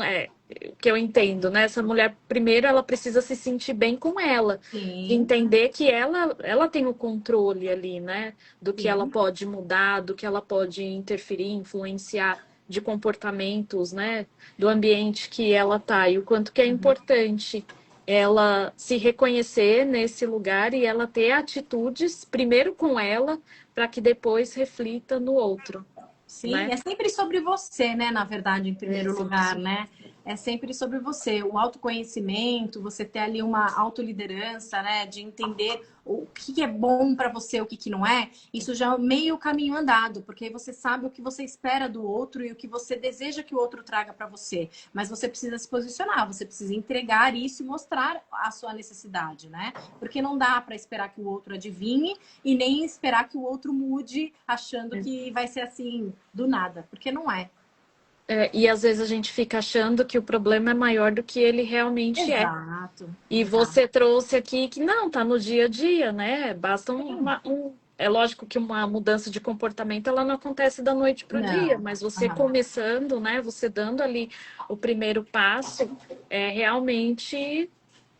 que eu entendo, né? Essa mulher, primeiro, ela precisa se sentir bem com ela, de Sim, entender que ela tem o controle ali, né? Do que ela sim. pode mudar, do que ela pode interferir, influenciar de comportamentos, né, do ambiente que ela tá e o quanto que é importante ela se reconhecer nesse lugar e ela ter atitudes primeiro com ela para que depois reflita no outro, Sim, né? é sempre sobre você, né? Na verdade, em primeiro lugar, Exato. né? É sempre sobre você, o autoconhecimento, você ter ali uma autoliderança, né? De entender o que é bom para você, o que não é. Isso já é meio caminho andado, porque aí você sabe o que você espera do outro e o que você deseja que o outro traga para você. Mas você precisa se posicionar, você precisa entregar isso e mostrar a sua necessidade, né? Porque não dá para esperar que o outro adivinhe e nem esperar que o outro mude achando que vai ser assim do nada, porque não é. É, e às vezes a gente fica achando que o problema é maior do que ele realmente é. Exato, E exato. você trouxe aqui que não, tá no dia a dia, né? Basta Sim. é lógico que uma mudança de comportamento ela não acontece da noite para o dia, Não. mas você Aham. começando, né? Você dando ali o primeiro passo, é realmente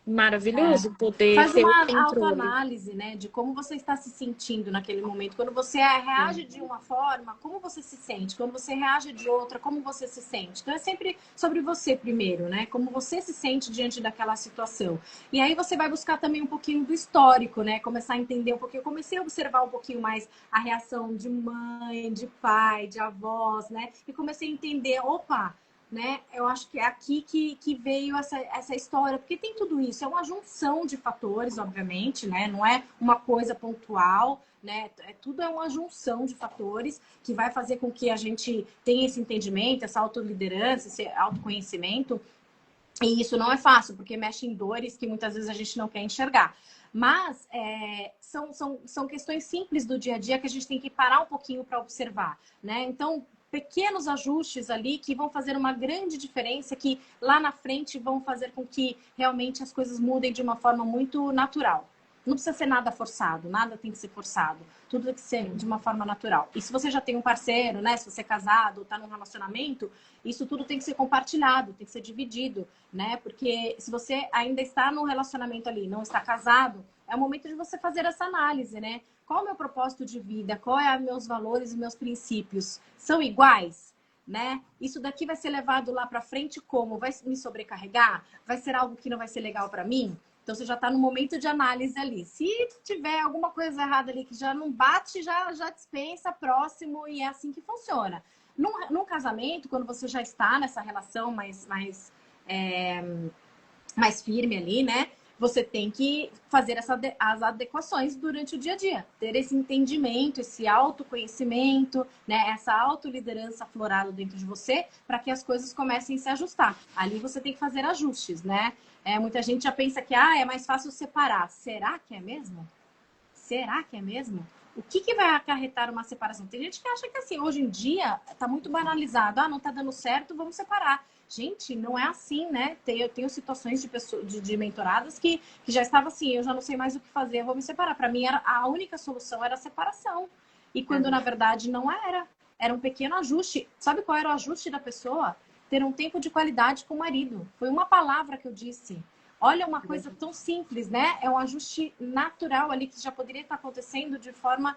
maravilhoso poder Faz ter o uma controle. autoanálise, né, de como você está se sentindo naquele momento. Quando você reage de uma forma, como você se sente? Quando você reage de outra, como você se sente? Então é sempre sobre você primeiro, né? Como você se sente diante daquela situação. E aí você vai buscar também um pouquinho do histórico, né? Começar a entender um pouquinho. Eu comecei a observar um pouquinho mais a reação de mãe, de pai, de avós, né? E comecei a entender, opa, né? Eu acho que é aqui que veio essa história, porque tem tudo isso, é uma junção de fatores, obviamente, né? Não é uma coisa pontual, né? Tudo é uma junção de fatores que vai fazer com que a gente tenha esse entendimento, essa autoliderança, esse autoconhecimento. E isso não é fácil, porque mexe em dores que muitas vezes a gente não quer enxergar. Mas são questões simples do dia a dia que a gente tem que parar um pouquinho para observar, né? Então, pequenos ajustes ali que vão fazer uma grande diferença, que lá na frente vão fazer com que realmente as coisas mudem de uma forma muito natural. Não precisa ser nada forçado, nada tem que ser forçado. Tudo tem que ser de uma forma natural. E se você já tem um parceiro, né? Se você é casado ou está num relacionamento, isso tudo tem que ser compartilhado, tem que ser dividido, né? Porque se você ainda está num relacionamento ali, não está casado, é o momento de você fazer essa análise, né? Qual é o meu propósito de vida? Qual é os meus valores e meus princípios? São iguais? Né? Isso daqui vai ser levado lá para frente como? Vai me sobrecarregar? Vai ser algo que não vai ser legal para mim? Então você já está no momento de análise ali. Se tiver alguma coisa errada ali que já não bate, já dispensa, próximo, e é assim que funciona. Num casamento, quando você já está nessa relação é, mais firme ali, né? Você tem que fazer as adequações durante o dia a dia. Ter esse entendimento, esse autoconhecimento, né? Essa autoliderança aflorada dentro de você, para que as coisas comecem a se ajustar. Ali você tem que fazer ajustes, né? Muita gente já pensa que é mais fácil separar. Será que é mesmo? Será que é mesmo? O que vai acarretar uma separação? Tem gente que acha que assim, hoje em dia está muito banalizado. Não está dando certo, vamos separar. Gente, não é assim, né? Eu tenho situações de pessoas, de mentoradas que já estava assim, eu já não sei mais o que fazer, eu vou me separar. Para mim, a única solução era a separação. E quando na verdade não era. Era um pequeno ajuste. Sabe qual era o ajuste da pessoa? Ter um tempo de qualidade com o marido. Foi uma palavra que eu disse. Olha, uma coisa tão simples, né? É um ajuste natural ali que já poderia estar acontecendo de forma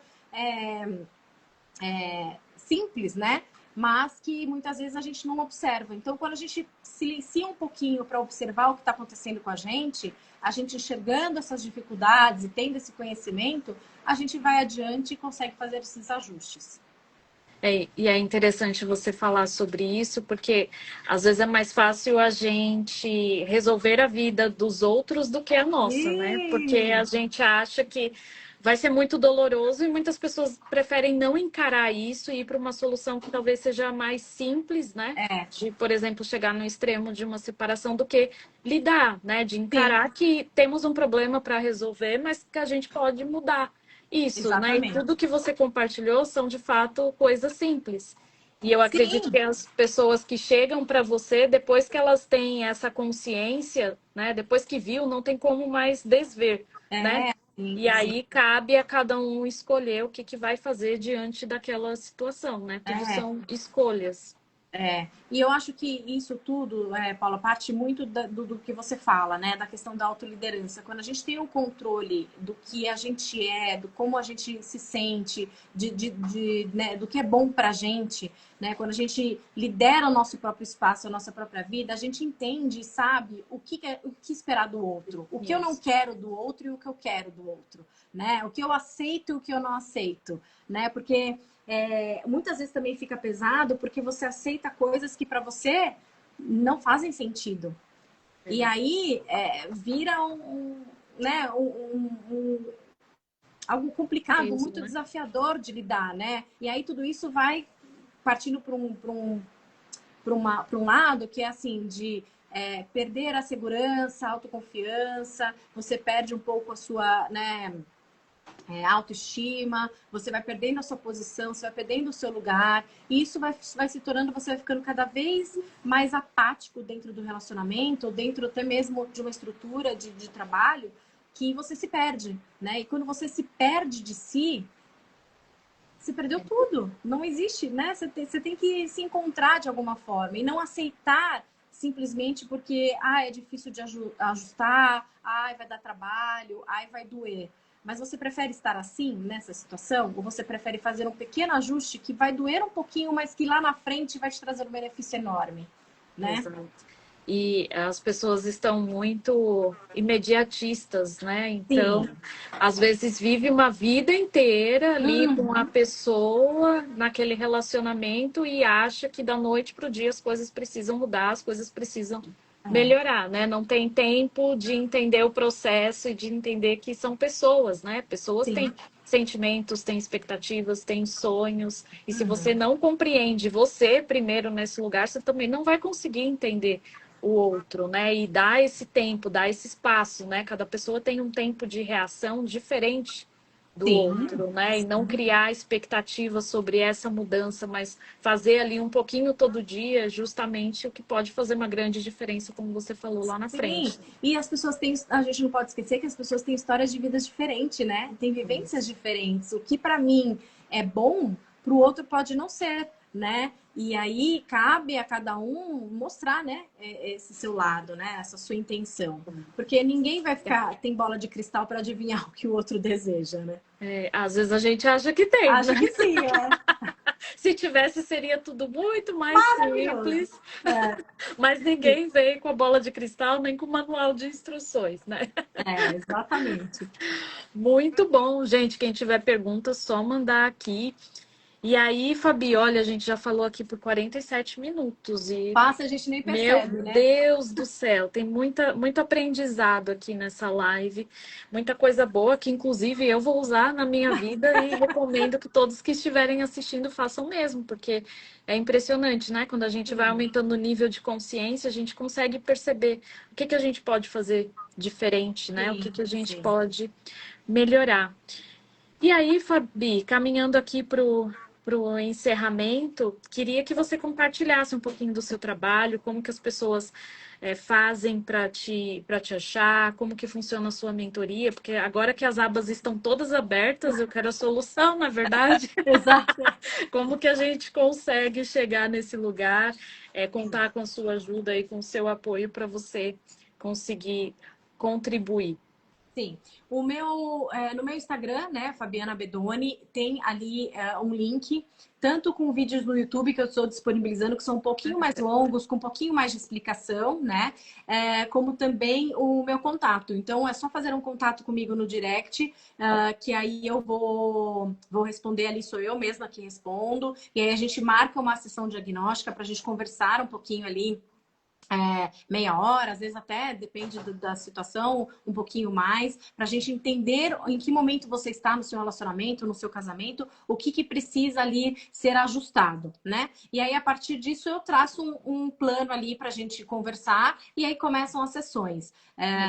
simples, né? Mas que muitas vezes a gente não observa. Então, quando a gente silencia um pouquinho para observar o que está acontecendo com a gente enxergando essas dificuldades e tendo esse conhecimento, a gente vai adiante e consegue fazer esses ajustes. E é interessante você falar sobre isso, porque às vezes é mais fácil a gente resolver a vida dos outros do que a nossa, né? Porque a Sim, gente acha que vai ser muito doloroso e muitas pessoas preferem não encarar isso e ir para uma solução que talvez seja mais simples, né? é, De, por exemplo, chegar no extremo de uma separação do que lidar, né? De sim, encarar que temos um problema para resolver, mas que a gente pode mudar. Isso, né? E tudo exatamente. que você compartilhou são de fato coisas simples. E eu acredito Sim, que as pessoas que chegam para você, depois que elas têm essa consciência, né? Depois que viu, não tem como mais desver, né? sim, E sim. aí cabe a cada um escolher o que vai fazer diante daquela situação, né? Tudo É. são escolhas. E eu acho que isso tudo, Paula, parte muito do que você fala, né? Da questão da autoliderança. Quando a gente tem o controle do que a gente é, do como a gente se sente, né, do que é bom pra gente, né? Quando a gente lidera o nosso próprio espaço, a nossa própria vida, a gente entende e sabe o que esperar do outro, o que eu não quero do outro e o que eu quero do outro, né? O que eu aceito e o que eu não aceito, né? Porque muitas vezes também fica pesado porque você aceita coisas que para você não fazem sentido. E aí vira né, algo complicado, muito desafiador de lidar, né? E aí tudo isso vai partindo para um lado que é assim, de perder a segurança, a autoconfiança, você perde um pouco a sua, né, autoestima, você vai perdendo a sua posição, você vai perdendo o seu lugar, e isso vai se tornando, você vai ficando cada vez mais apático dentro do relacionamento, ou dentro até mesmo de uma estrutura de trabalho, que você se perde, né? E quando você se perde de si, você perdeu tudo. Não existe, né? Você tem que se encontrar de alguma forma e não aceitar simplesmente porque é difícil de ajustar, vai dar trabalho, vai doer. Mas você prefere estar assim, nessa situação? Ou você prefere fazer um pequeno ajuste que vai doer um pouquinho, mas que lá na frente vai te trazer um benefício enorme, né? Exato. E as pessoas estão muito imediatistas, né? Então, às vezes vive uma vida inteira ali com a pessoa naquele relacionamento e acha que da noite para o dia as coisas precisam mudar, as coisas precisam melhorar, né? Não tem tempo de entender o processo e de entender que são pessoas, né? Pessoas têm sentimentos, têm expectativas, têm sonhos. E se você não compreende você primeiro nesse lugar, você também não vai conseguir entender o outro, né? E dar esse tempo, dar esse espaço, né? Cada pessoa tem um tempo de reação diferente do outro, né? E não criar expectativas sobre essa mudança, mas fazer ali um pouquinho todo dia, justamente o que pode fazer uma grande diferença, como você falou lá na frente. E as pessoas têm, a gente não pode esquecer que as pessoas têm histórias de vidas diferentes, né? Tem vivências diferentes. O que para mim é bom, para o outro pode não ser, né? E aí cabe a cada um mostrar, né, esse seu lado, né, essa sua intenção. Porque ninguém vai tem bola de cristal para adivinhar o que o outro deseja, né? Às vezes a gente acha que tem, Acho né? que sim, Se tivesse, seria tudo muito mais simples. Mas ninguém veio com a bola de cristal nem com o manual de instruções, né? Exatamente. Muito bom, gente. Quem tiver perguntas, só mandar aqui. E aí, Fabi, olha, a gente já falou aqui por 47 minutos e Passa, a gente nem percebe, meu né? Deus do céu, tem muito aprendizado aqui nessa live, muita coisa boa que inclusive eu vou usar na minha vida e recomendo que todos que estiverem assistindo façam mesmo, porque é impressionante, né? Quando a gente vai aumentando o nível de consciência, a gente consegue perceber o que a gente pode fazer diferente, né? O que a gente pode melhorar. E aí, Fabi, caminhando aqui para o encerramento, queria que você compartilhasse um pouquinho do seu trabalho, como que as pessoas fazem para te achar, como que funciona a sua mentoria, porque agora que as abas estão todas abertas, eu quero a solução, na verdade. Exato. Como que a gente consegue chegar nesse lugar, contar com a sua ajuda e com o seu apoio para você conseguir contribuir. Sim, no meu Instagram, né, Fabiana Bedoni, tem ali um link, tanto com vídeos no YouTube que eu estou disponibilizando, que são um pouquinho mais longos, com um pouquinho mais de explicação, né, como também o meu contato. Então, é só fazer um contato comigo no direct, que aí eu vou responder ali, sou eu mesma que respondo, e aí a gente marca uma sessão diagnóstica para a gente conversar um pouquinho ali, meia hora, às vezes até, depende da situação, um pouquinho mais, para a gente entender em que momento você está no seu relacionamento, no seu casamento, o que precisa ali ser ajustado, né? E aí, a partir disso, eu traço um plano ali para a gente conversar e aí começam as sessões.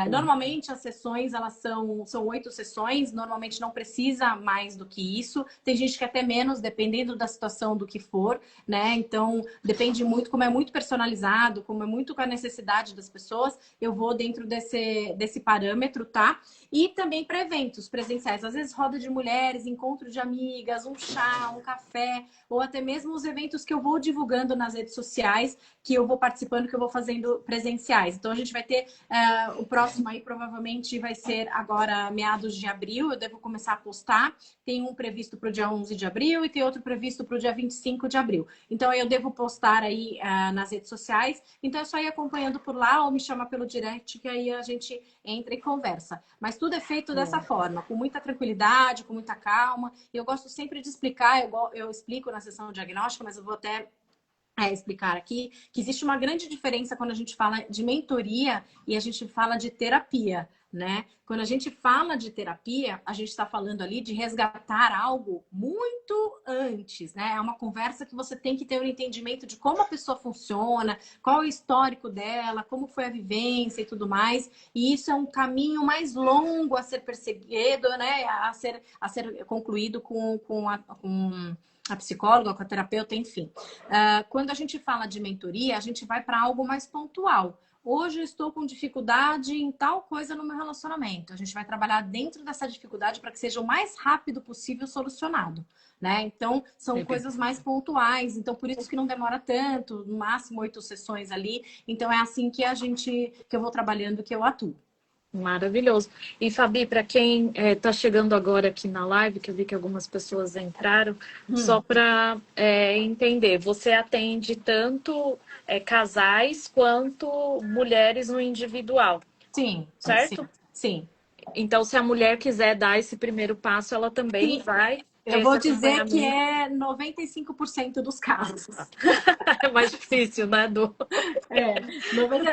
Normalmente, as sessões, elas são 8 sessões, normalmente não precisa mais do que isso, tem gente que até menos, dependendo da situação do que for, né? Então, depende muito, como é muito personalizado, como é muito com a necessidade das pessoas, eu vou dentro desse parâmetro, tá? E também para eventos presenciais, às vezes roda de mulheres, encontro de amigas, um chá, um café, ou até mesmo os eventos que eu vou divulgando nas redes sociais, que eu vou participando, que eu vou fazendo presenciais. Então a gente vai ter o próximo aí, provavelmente vai ser agora meados de abril, eu devo começar a postar. Tem um previsto para o dia 11 de abril e tem outro previsto para o dia 25 de abril. Então eu devo postar aí nas redes sociais. Então é só ir acompanhando por lá ou me chamar pelo direct, que aí a gente entra e conversa. Mas tudo é feito dessa forma, com muita tranquilidade, com muita calma. E eu gosto sempre de explicar, eu explico na sessão diagnóstica, mas eu vou até explicar aqui que existe uma grande diferença quando a gente fala de mentoria e a gente fala de terapia, né? Quando a gente fala de terapia, a gente está falando ali de resgatar algo muito antes, né? É uma conversa que você tem que ter um entendimento de como a pessoa funciona, qual é o histórico dela, como foi a vivência e tudo mais. E isso é um caminho mais longo a ser perseguido, né? A ser concluído com a psicóloga, com a terapeuta, enfim. Quando a gente fala de mentoria, a gente vai para algo mais pontual. Hoje eu estou com dificuldade em tal coisa no meu relacionamento. A gente vai trabalhar dentro dessa dificuldade para que seja o mais rápido possível solucionado, né? Então, são coisas mais pontuais. Então, por isso que não demora tanto, no máximo 8 sessões ali. Então, é assim que que eu vou trabalhando, que eu atuo. Maravilhoso. E Fabi, para quem está chegando agora aqui na live, que eu vi que algumas pessoas entraram, só para entender, você atende tanto casais quanto mulheres no individual, Sim, certo? sim. Então, se a mulher quiser dar esse primeiro passo, ela também Sim. vai ter Eu esse vou dizer que acompanhamento. é 95% dos casos. É mais difícil, né, Du?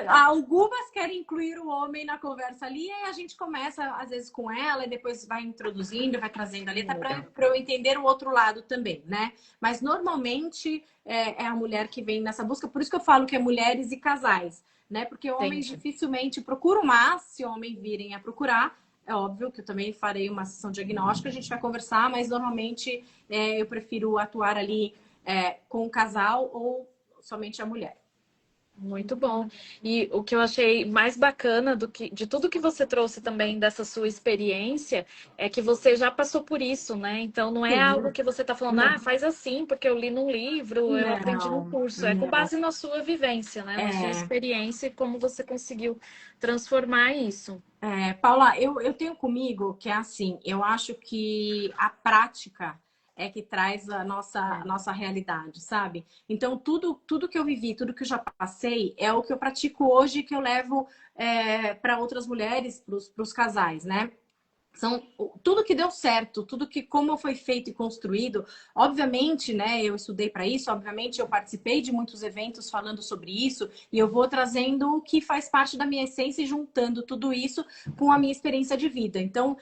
Algumas querem incluir o homem na conversa ali, e aí a gente começa, às vezes, com ela, e depois vai introduzindo, vai trazendo ali, até para eu entender o outro lado também, né? Mas normalmente é a mulher que vem nessa busca, por isso que eu falo que é mulheres e casais, né? Porque homens Entendi. dificilmente procuram, mas se homens virem a procurar, é óbvio que eu também farei uma sessão diagnóstica, a gente vai conversar, mas normalmente eu prefiro atuar ali com o casal ou somente a mulher. Muito bom. E o que eu achei mais bacana de tudo que você trouxe também dessa sua experiência é que você já passou por isso, né? Então não é algo Sim. que você está falando, faz assim, porque eu li num livro, eu aprendi no Não, curso. É com não. base na sua vivência, né? Na sua experiência e como você conseguiu transformar isso. Paula, eu tenho comigo que é assim, eu acho que a prática é que traz a nossa realidade, sabe? Então, tudo que eu vivi, tudo que eu já passei, é o que eu pratico hoje que eu levo para outras mulheres, para os casais, né? São tudo que deu certo, tudo que como foi feito e construído. Obviamente, né, eu estudei para isso, obviamente eu participei de muitos eventos falando sobre isso e eu vou trazendo o que faz parte da minha essência e juntando tudo isso com a minha experiência de vida. Então,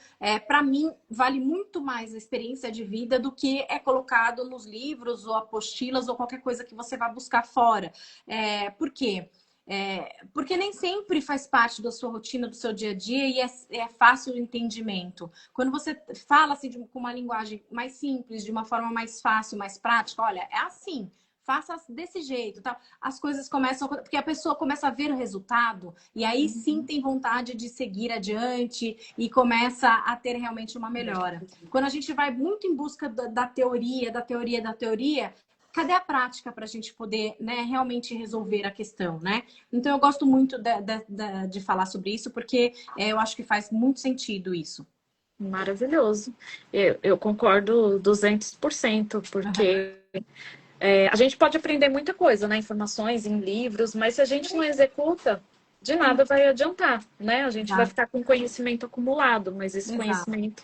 para mim vale muito mais a experiência de vida do que é colocado nos livros ou apostilas ou qualquer coisa que você vá buscar fora. Por quê? Porque nem sempre faz parte da sua rotina, do seu dia a dia e é fácil o entendimento. Quando você fala assim com uma linguagem mais simples, de uma forma mais fácil, mais prática, olha, é assim, faça desse jeito, tal. As coisas começam, porque a pessoa começa a ver o resultado e aí sim tem vontade de seguir adiante e começa a ter realmente uma melhora. Quando a gente vai muito em busca da teoria, cadê a prática para a gente poder, né, realmente resolver a questão, né? Então, eu gosto muito de falar sobre isso, porque eu acho que faz muito sentido isso. Maravilhoso. Eu concordo 200%, porque a gente pode aprender muita coisa, né? Informações em livros, mas se a gente não executa, de nada vai adiantar, né? A gente vai Exato. ficar com conhecimento acumulado, mas esse Exato. conhecimento,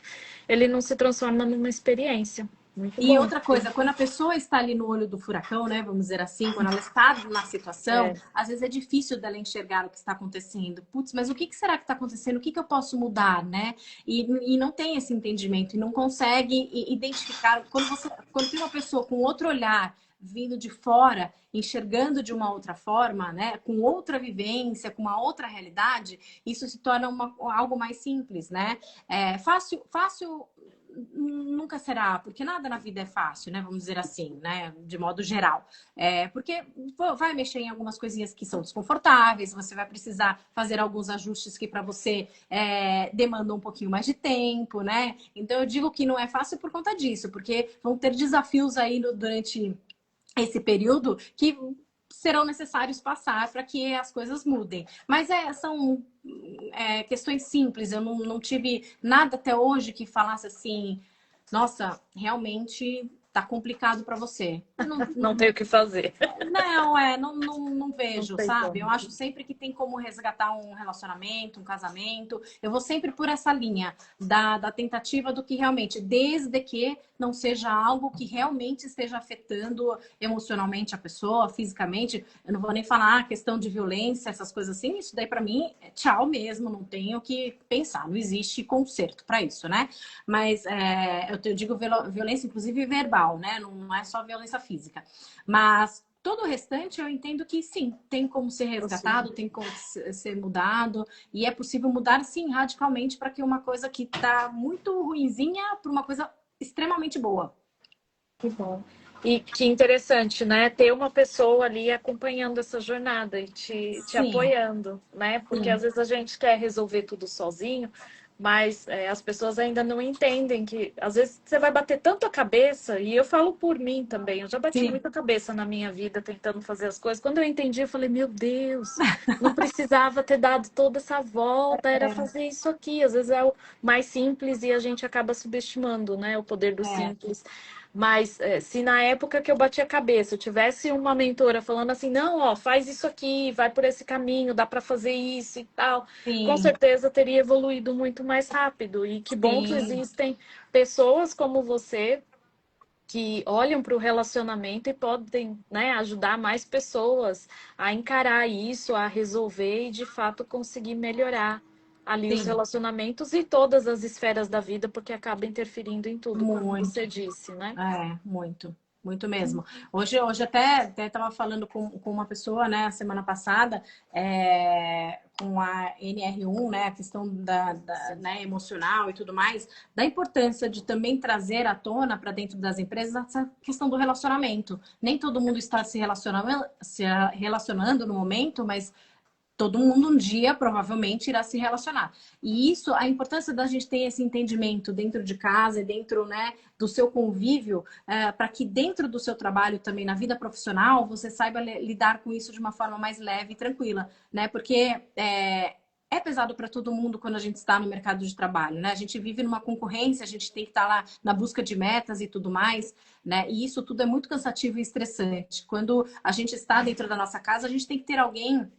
ele não se transforma numa experiência. Muito E bom. outra coisa, quando a pessoa está ali no olho do furacão, né? Vamos dizer assim, quando ela está na situação, às vezes é difícil dela enxergar o que está acontecendo. Putz, mas o que será que está acontecendo? O que eu posso mudar, né? E não tem esse entendimento e não consegue identificar. Quando tem uma pessoa com outro olhar vindo de fora, enxergando de uma outra forma, né? Com outra vivência, com uma outra realidade, isso se torna algo mais simples, né? Fácil nunca será, porque nada na vida é fácil, né? Vamos dizer assim, né? De modo geral. Porque vai mexer em algumas coisinhas que são desconfortáveis, você vai precisar fazer alguns ajustes que para você demandam um pouquinho mais de tempo, né? Então eu digo que não é fácil por conta disso, porque vão ter desafios aí durante esse período que serão necessários passar para que as coisas mudem. Mas são questões simples. Eu não tive nada até hoje que falasse assim, nossa, realmente tá complicado para você. Não tem o que fazer. Não Não vejo, tem sabe? como. Eu acho sempre que tem como resgatar um relacionamento, um casamento. Eu vou sempre por essa linha da tentativa do que realmente, desde que não seja algo que realmente esteja afetando emocionalmente a pessoa, fisicamente. Eu não vou nem falar a questão de violência, essas coisas assim. Isso daí, para mim, é tchau mesmo. Não tenho o que pensar. Não existe conserto para isso, né? Mas eu digo violência, inclusive verbal, né? Não é só violência física. Mas todo o restante eu entendo que sim, tem como ser resgatado, tem como ser mudado, e é possível mudar sim radicalmente para que uma coisa que está muito ruinzinha para uma coisa extremamente boa. Que bom. E que interessante, né? Ter uma pessoa ali acompanhando essa jornada e te Sim, apoiando, né? Porque às sim, vezes a gente quer resolver tudo sozinho, mas as pessoas ainda não entendem que às vezes você vai bater tanto a cabeça, e eu falo por mim também, eu já bati sim, muita cabeça na minha vida tentando fazer as coisas. Quando eu entendi, eu falei, meu Deus, não precisava ter dado toda essa volta, era fazer isso aqui. Às vezes é o mais simples e a gente acaba subestimando, né? O poder do é, simples. Mas se na época que eu bati a cabeça, eu tivesse uma mentora falando assim, não, ó, faz isso aqui, vai por esse caminho, dá para fazer isso e tal, com sim, certeza teria evoluído muito mais rápido. E que bom que sim, existem pessoas como você que olham para o relacionamento e podem, né, ajudar mais pessoas a encarar isso, a resolver e de fato conseguir melhorar ali os sim, relacionamentos e todas as esferas da vida, porque acaba interferindo em tudo, como você muito. disse, né? Muito, muito mesmo. Hoje até estava falando com uma pessoa, né, a semana passada, com a NR1, né, a questão né, emocional e tudo mais, da importância de também trazer à tona para dentro das empresas essa questão do relacionamento. Nem todo mundo está se relacionando no momento, mas todo mundo um dia provavelmente irá se relacionar. E isso, a importância da gente ter esse entendimento dentro de casa e dentro, né, do seu convívio, para que dentro do seu trabalho também, na vida profissional, você saiba lidar com isso de uma forma mais leve e tranquila, né? Porque é pesado para todo mundo quando a gente está no mercado de trabalho, né? A gente vive numa concorrência, a gente tem que estar lá na busca de metas e tudo mais, né? E isso tudo é muito cansativo e estressante. Quando a gente está dentro da nossa casa, a gente tem que ter alguém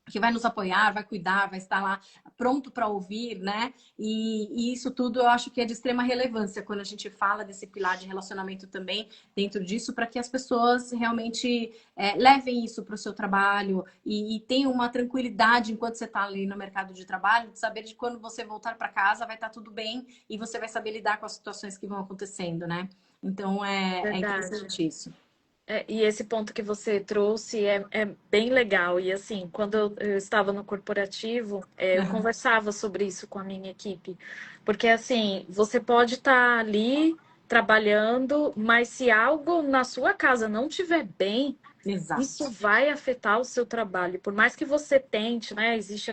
que vai nos apoiar, vai cuidar, vai estar lá pronto para ouvir, né? E isso tudo eu acho que é de extrema relevância quando a gente fala desse pilar de relacionamento também dentro disso, para que as pessoas realmente levem isso para o seu trabalho e tenham uma tranquilidade enquanto você está ali no mercado de trabalho, de saber de quando você voltar para casa vai estar tudo bem e você vai saber lidar com as situações que vão acontecendo, né? Então é Verdade. interessante isso. E esse ponto que você trouxe é bem legal. E assim, quando eu estava no corporativo, eu Uhum. conversava sobre isso com a minha equipe. Porque assim, você pode estar ali trabalhando, mas se algo na sua casa não estiver bem, isso Exato. vai afetar o seu trabalho. Por mais que você tente, né? Existe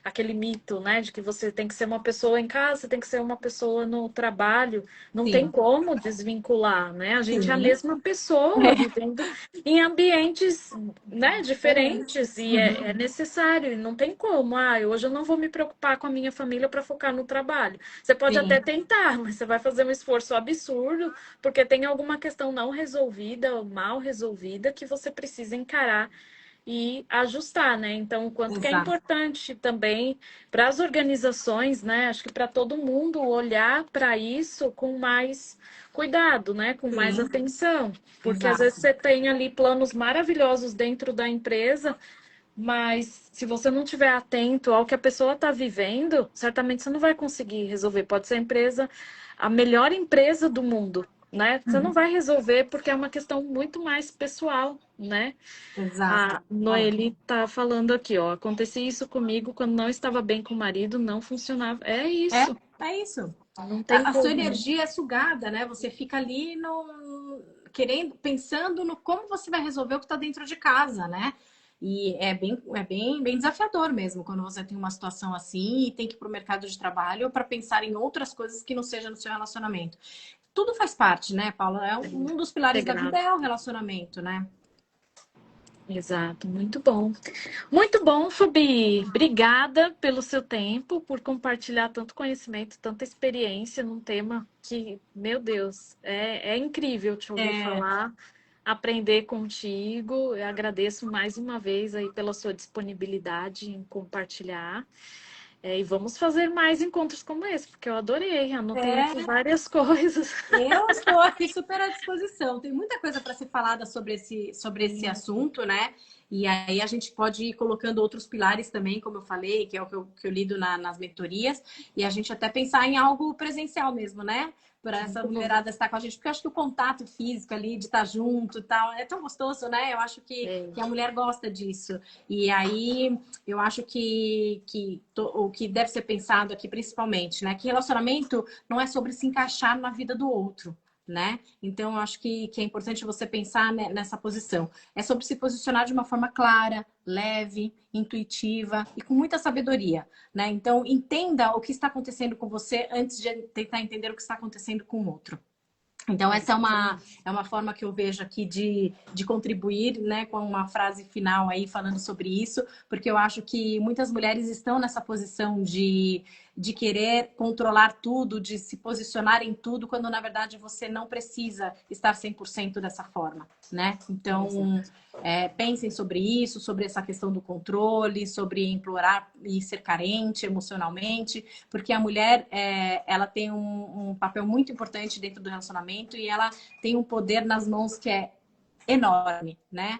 aquele mito, né? De que você tem que ser uma pessoa em casa, você tem que ser uma pessoa no trabalho. Não tem Sim, como desvincular, né? A gente é a sim. mesma pessoa vivendo em ambientes, né, Diferentes. diferentes e é Uhum. necessário. E não tem como. Ah, hoje eu não vou me preocupar com a minha família para focar no trabalho. Você pode até Sim, tentar, mas você vai fazer um esforço absurdo porque tem alguma questão não resolvida ou mal resolvida que você precisa encarar e ajustar, né? Então, o quanto que é exato. importante também para as organizações, né? Acho que para todo mundo olhar para isso com mais cuidado, né? Com mais Sim, atenção, porque às vezes exato. você tem ali planos maravilhosos dentro da empresa, mas se você não estiver atento ao que a pessoa está vivendo, certamente você não vai conseguir resolver. Pode ser a empresa, a melhor empresa do mundo, né? Você não Uhum. vai resolver porque é uma questão muito mais pessoal, né? Exato. A Noeli tá falando aqui, ó. Acontecia isso comigo quando não estava bem com o marido, não funcionava. É É, isso. é isso. Não tem A sua como. energia é sugada, né? Você fica ali no, querendo, pensando no como você vai resolver o que está dentro de casa, né? E bem desafiador mesmo quando você tem uma situação assim e tem que ir para o mercado de trabalho para pensar em outras coisas que não seja no seu relacionamento. Tudo faz parte, né, Paula? Um dos pilares da vida Integrado. é o relacionamento, né? Exato, muito bom. Muito bom, Fabi. Obrigada pelo seu tempo, por compartilhar tanto conhecimento, tanta experiência num tema que, meu Deus, é incrível te ouvir É, falar, aprender contigo. Eu agradeço mais uma vez aí pela sua disponibilidade em compartilhar. E vamos fazer mais encontros como esse, porque eu adorei. Anotei aqui é, várias coisas. eu estou aqui super à disposição. Tem muita coisa para ser falada sobre esse assunto, né? E aí a gente pode ir colocando outros pilares também, como eu falei, que é o que eu lido nas mentorias, e a gente até pensar em algo presencial mesmo, né? Para essa Muito bom. mulherada estar com a gente, porque eu acho que o contato físico ali, de estar junto e tal, é tão gostoso, né? Eu acho É, que a mulher gosta disso. E aí eu acho o que deve ser pensado aqui, principalmente, né? Que relacionamento não é sobre se encaixar na vida do outro, né? Então, eu acho que é importante você pensar nessa posição. É sobre se posicionar de uma forma clara, leve, intuitiva e com muita sabedoria, né? Então, entenda o que está acontecendo com você antes de tentar entender o que está acontecendo com o outro. Então, essa é uma forma que eu vejo aqui de contribuir, né, com uma frase final aí falando sobre isso, porque eu acho que muitas mulheres estão nessa posição de querer controlar tudo, de se posicionar em tudo, quando na verdade você não precisa estar 100% dessa forma, né? Então, pensem sobre isso, sobre essa questão do controle, sobre implorar e ser carente emocionalmente, porque a mulher ela tem um papel muito importante dentro do relacionamento e ela tem um poder nas mãos que é enorme, né?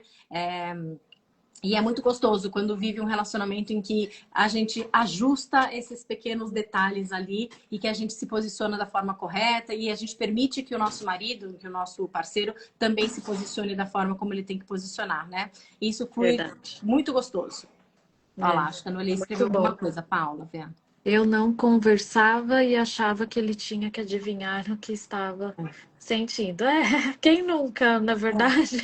E é muito gostoso quando vive um relacionamento em que a gente ajusta esses pequenos detalhes ali e que a gente se posiciona da forma correta e a gente permite que o nosso marido, que o nosso parceiro também se posicione da forma como ele tem que posicionar, né? Isso foi verdade. muito gostoso. Olha lá, É, acho que a Noeli escreveu muito alguma bom. coisa, Paula, vendo. Eu não conversava e achava que ele tinha que adivinhar o que estava sentindo. Quem nunca, na verdade?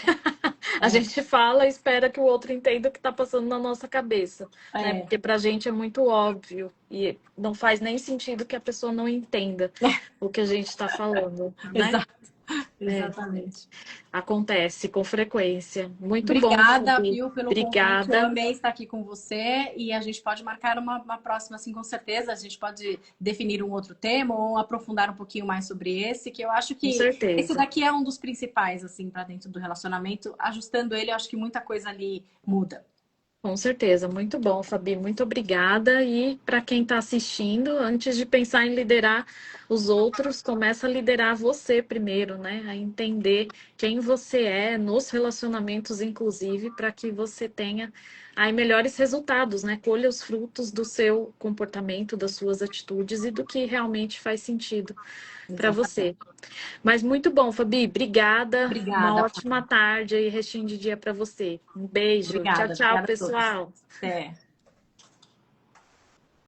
A gente fala e espera que o outro entenda o que está passando na nossa cabeça, né? É, Porque pra gente é muito óbvio e não faz nem sentido que a pessoa não entenda o que a gente está falando, né? exato, exatamente. Acontece com frequência. Muito bom, Obrigada, Fabi. viu, pelo convite. Eu Obrigada. amei estar aqui com você e a gente pode marcar uma próxima, assim, com certeza. A gente pode definir um outro tema ou aprofundar um pouquinho mais sobre esse, que eu acho Com que esse certeza. daqui é um dos principais, assim, para dentro do relacionamento. Ajustando ele, eu acho que muita coisa ali muda. Com certeza, muito bom, Fabi, muito obrigada. E para quem está assistindo, antes de pensar em liderar os outros, começa a liderar você primeiro, né? A entender quem você é nos relacionamentos, inclusive, para que você tenha aí melhores resultados, né? Colha os frutos do seu comportamento, das suas atitudes e do que realmente faz sentido para Exatamente. você. Mas muito bom, Fabi. Obrigada. Uma Obrigada, ótima tarde e restinho de dia para você. Um beijo. Tchau, obrigada, tchau, obrigada a todos. pessoal. Até.